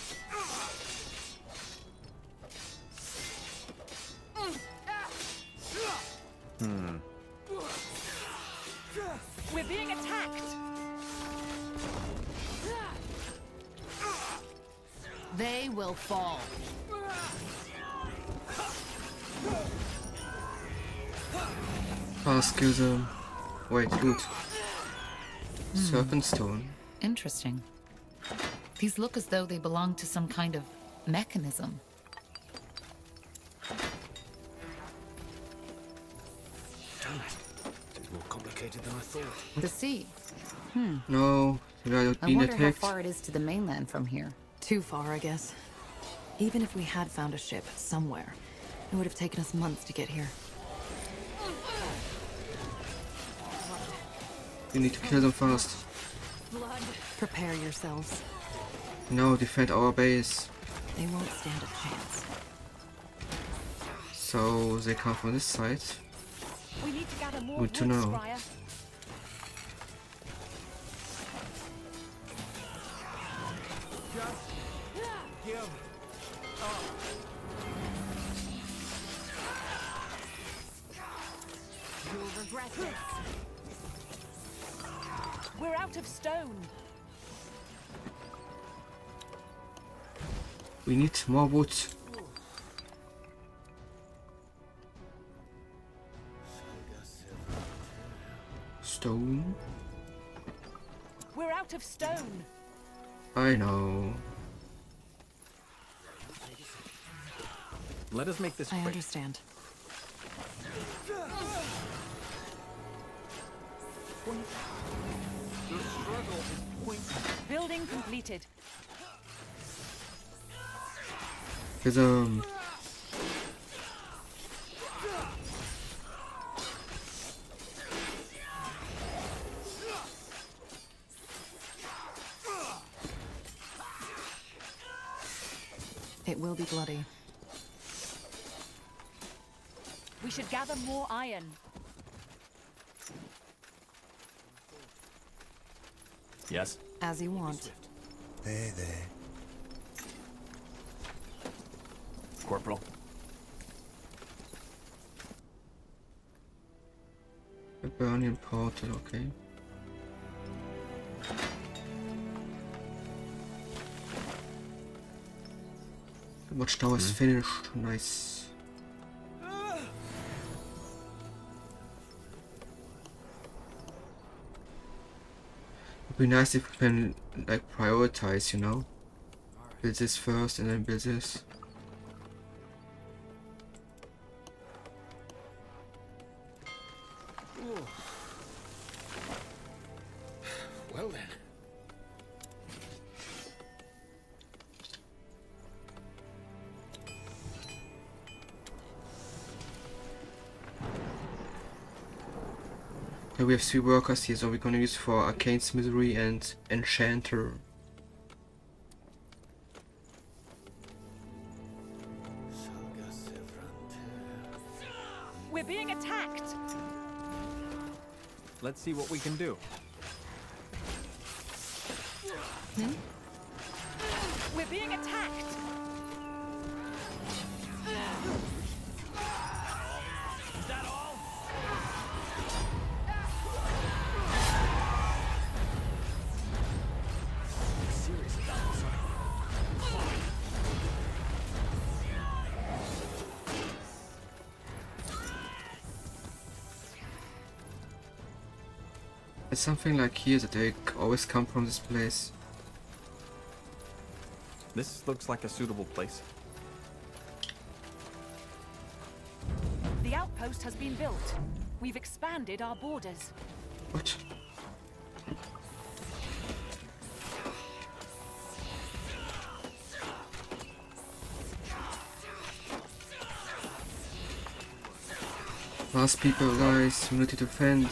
We're being attacked. They will fall. Fast kill them. Wait, loot. Serpent stone. Interesting. These look as though they belong to some kind of mechanism. Damn it. It's more complicated than I thought. The sea. No, we are I being wonder how attacked. far it is to the mainland from here. Too far, I guess. Even if we had found a ship somewhere, it would have taken us months to get here. We need to kill them fast. Blood. Prepare yourselves. No, defend our base. They won't stand a chance. So they come from this side. We need to gather more Good wood, to know. Scryer. You'll regret this. We're out of stone. We need more wood. Stone? We're out of stone. I know. Let us make this I quick. understand. Building completed. There's It will be bloody. We should gather more iron. Yes? As you want. Hey there. Corporal? a burning portal, okay. The watchtower is finished, nice. It'd be nice if we can like prioritize, you know? Build this first and then build this. Well then. Okay, we have 3 workers here, so we're gonna use for Arcane Smithery and Enchanter. We're being attacked! Let's see what we can do. We're being attacked! Is that all? Serious about this, There's something like here that they always come from this place. This looks like a suitable place. The outpost has been built. We've expanded our borders. What? Last people, guys, we need to defend.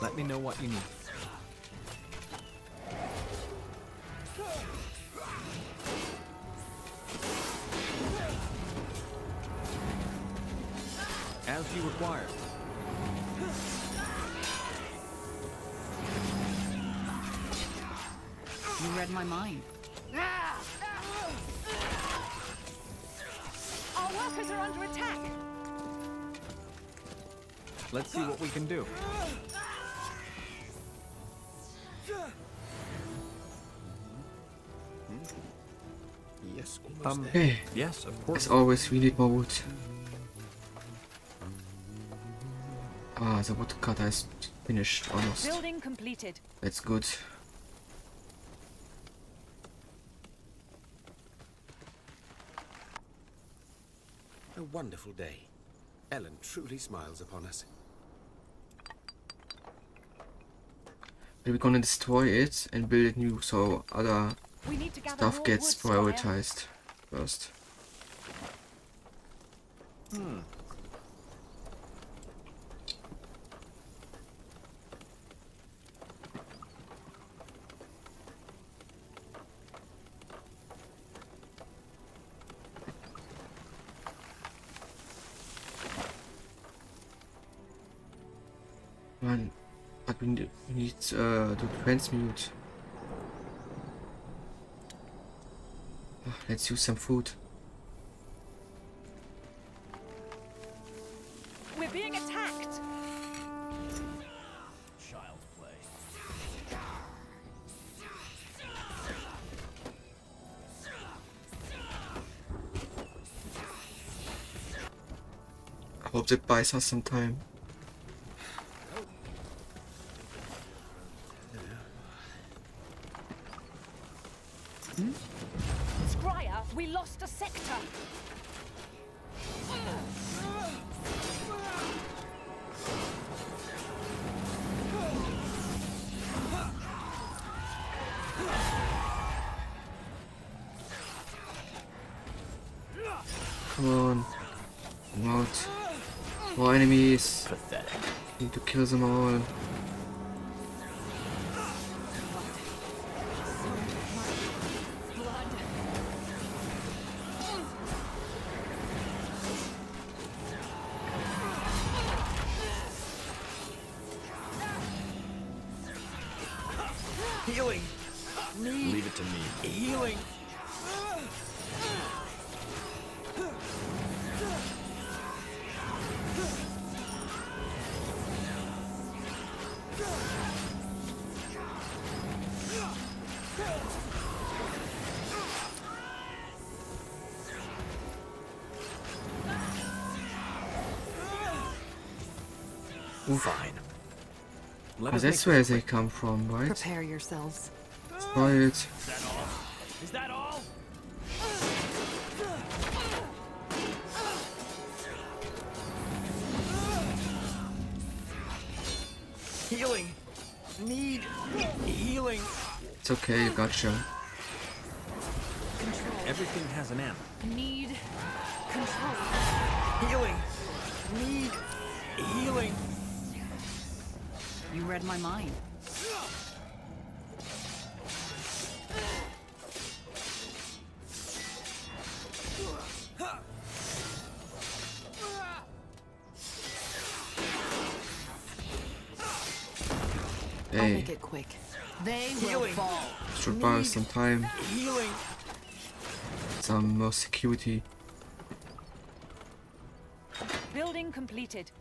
Let me know what you need. As you require. You read my mind. Our workers are under attack! Let's see what we can do. Yes, almost Hey, yes, of course. as always, we need more wood. Ah, the woodcutter is finished almost. Building completed. That's good. A wonderful day. Ellen truly smiles upon us. But we're gonna destroy it and build it new, so other We need to gather stuff more gets wood, Squire. prioritized first. Man, but we need to transmute. Let's use some food. We're being attacked! Child's play. I hope that buys us some time. Squire, we lost a sector! Come on. Come out. More enemies. Pathetic. Need to kill them all. Healing! Leave it to me. Healing! Fine. Oh, that's where they come from, right? Prepare yourselves. Right. Is that all? Is that all? Healing! Need healing! It's okay, gotcha. Everything has an end. Need control. Healing! Need healing. You read my mind. I'll Hey, make it quick. They will fall. should buy us some time, Healing. some more security. Building completed.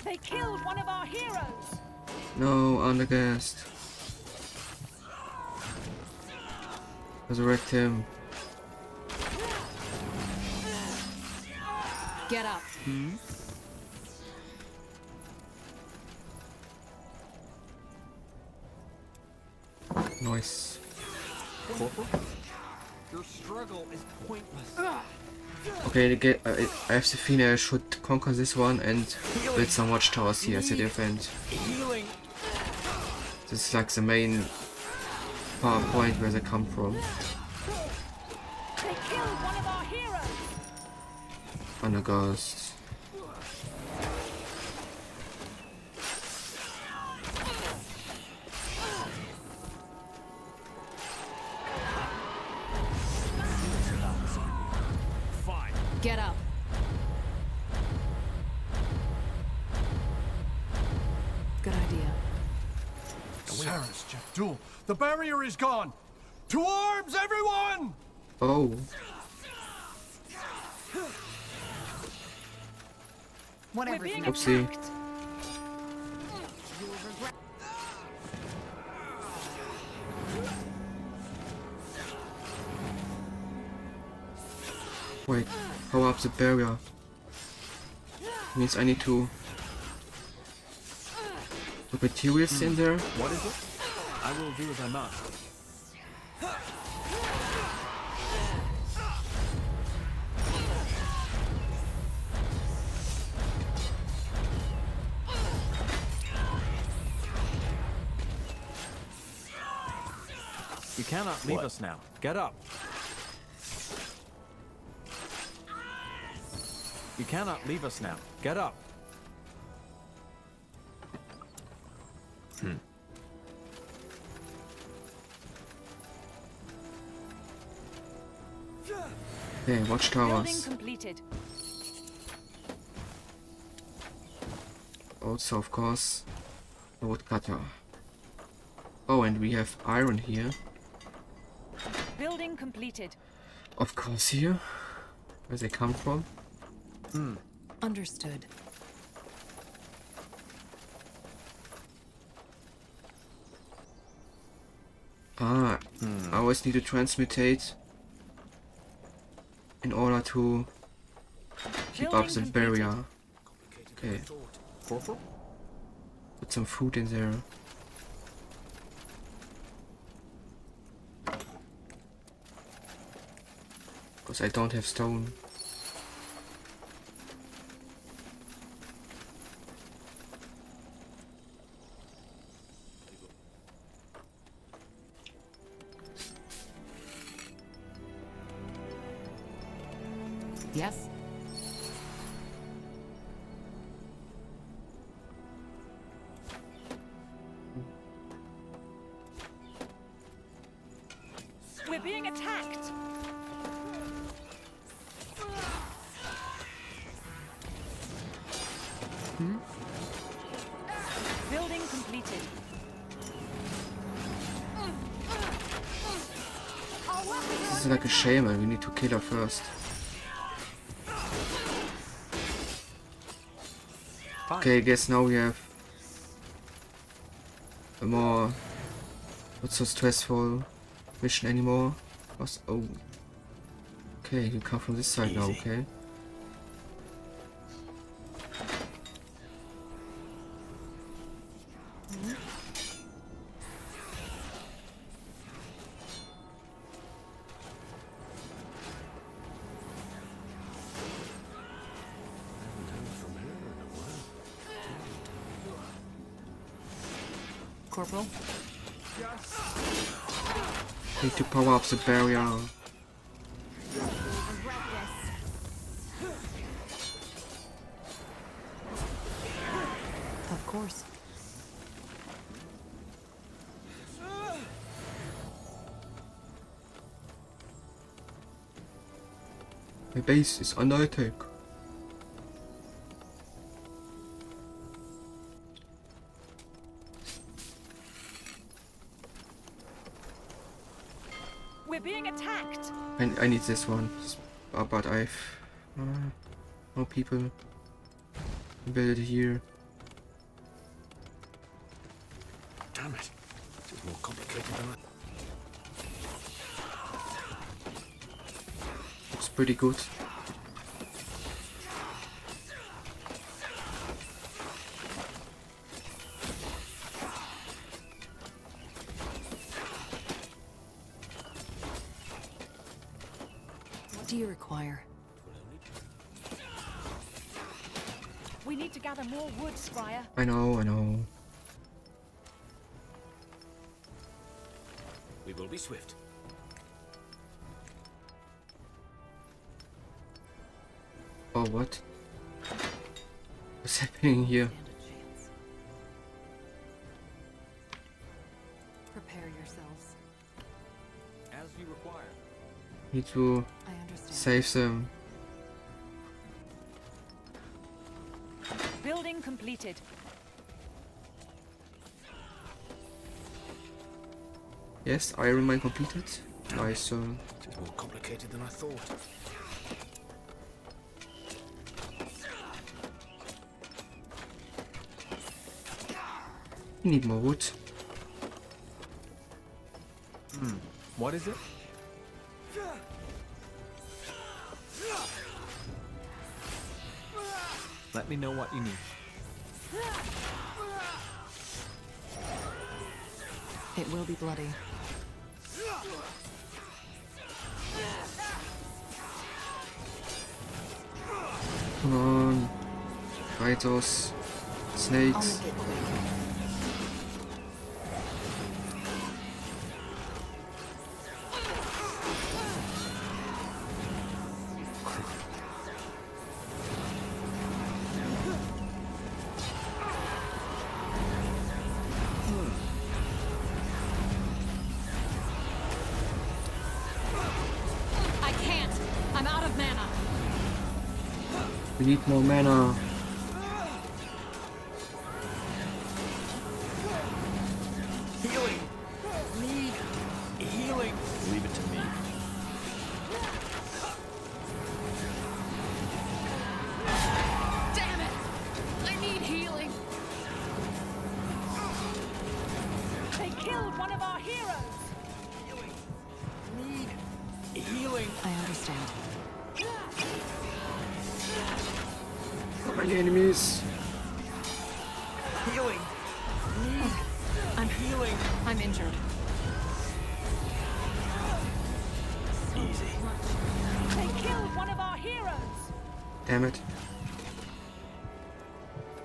They killed one of our heroes. No, undergassed. Resurrect him. Get up. Nice. Corporal? Your struggle is pointless. Okay, I have to feel I should conquer this one and build some watchtowers here as a defense. Healing. This is like the main power point where they come from. They killed one of our heroes. Undergast. Fine. Get up. Good idea. Sarah's Jeff Duel. The barrier is gone. To arms, everyone! Oh. Whatever's being next. Oopsie. Wait, power up the barrier. Means I need to put materials in there. What is it? I will do as I must. You cannot leave us now. Get up. You cannot leave us now. Get up. Okay, Building watchtowers. completed. Also, of course, the woodcutter. Oh, and we have iron here. Building completed. Of course, here. Where they come from. Understood. Ah, I always need to transmutate in order to keep up the barrier. Okay, Corporal? put some food in there. Because I don't have stone. Yes? We're being attacked. Building completed. This is like a shaman, we need to kill her first. Okay, I guess now we have a more not so stressful mission anymore. Oh, okay, you come from this side now, okay. Corporal? Need to power up the barrier. Regret this. course. My base is under attack. We're being attacked. I need this one, but I've more people build it here. Damn it. This is more complicated than I... It's pretty good. What do you require? We need to gather more wood, Scryer. I know. We will be swift. Oh, what? What's happening here? Prepare yourselves. As you require. Need to save them. Building completed. Yes, Iron Man completed. Nice. This is more complicated than I thought. We need more wood. What is it? Let me know what you need. It will be bloody. Come on. Fight those snakes. I can't. I'm out of mana. We need more mana. Healing. Need healing. Leave it to me. Damn it! I need healing. They killed one of our heroes. Need healing. I understand. My enemies. Healing. Need healing. I'm injured. Easy. They killed one of our heroes. Damn it.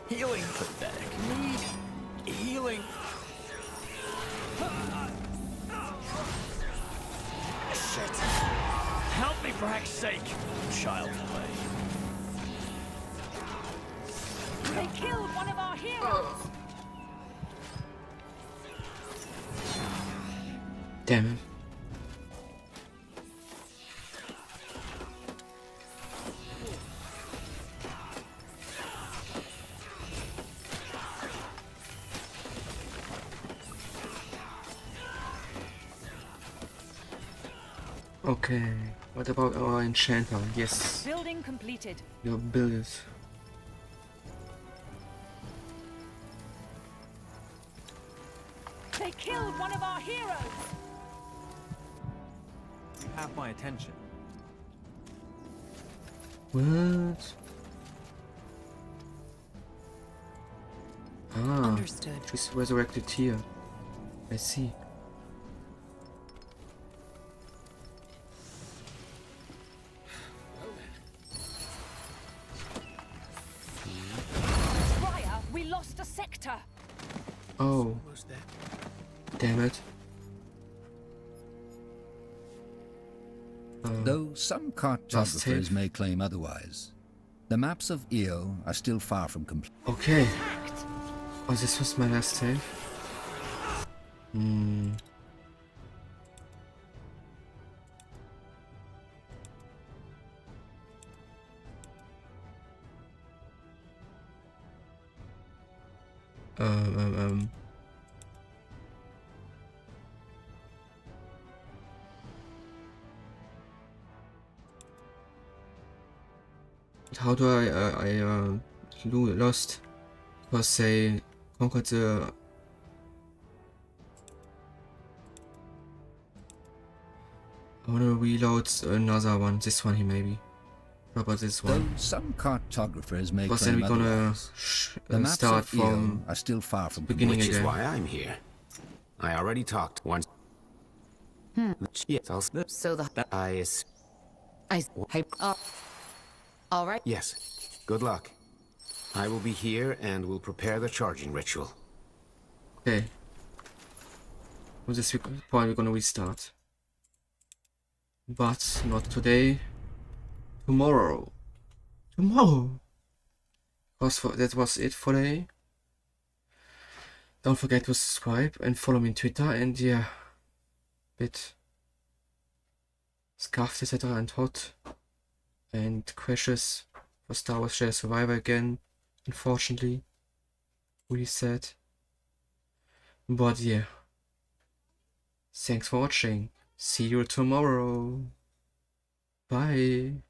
Healing. Pathetic. Need healing. Shit. Help me for heck's sake. Child's play. They killed one of our heroes. Damn it. Okay, what about our enchanter? Yes, Building completed. you build it. They killed one of our heroes. You have my attention. What? Ah, Understood. she's resurrected here. I see. Scryer, we lost a sector. Oh, damn it. Though some cartographers may claim otherwise, the maps of Io are still far from complete. Okay. Oh, this was my last save. How do I lost? Because they conquered the... I want to reload another one. This one here, maybe. What about this Though one? some cartographers may Because then claim we're gonna otherwise, the maps start of Io from are still far from beginning Which is again. why I'm here. I already talked once. Yes, I'll... So the... all right. Yes. Good luck. I will be here and will prepare the charging ritual. Okay. With this point we're gonna restart. But not today. Tomorrow. Tomorrow! That was it for today. Don't forget to subscribe and follow me on Twitter, and yeah, bit scuffed, etc. and hot, and crashes for Star Wars Jedi Survivor again, unfortunately. Really sad. But yeah. Thanks for watching. See you tomorrow. Bye.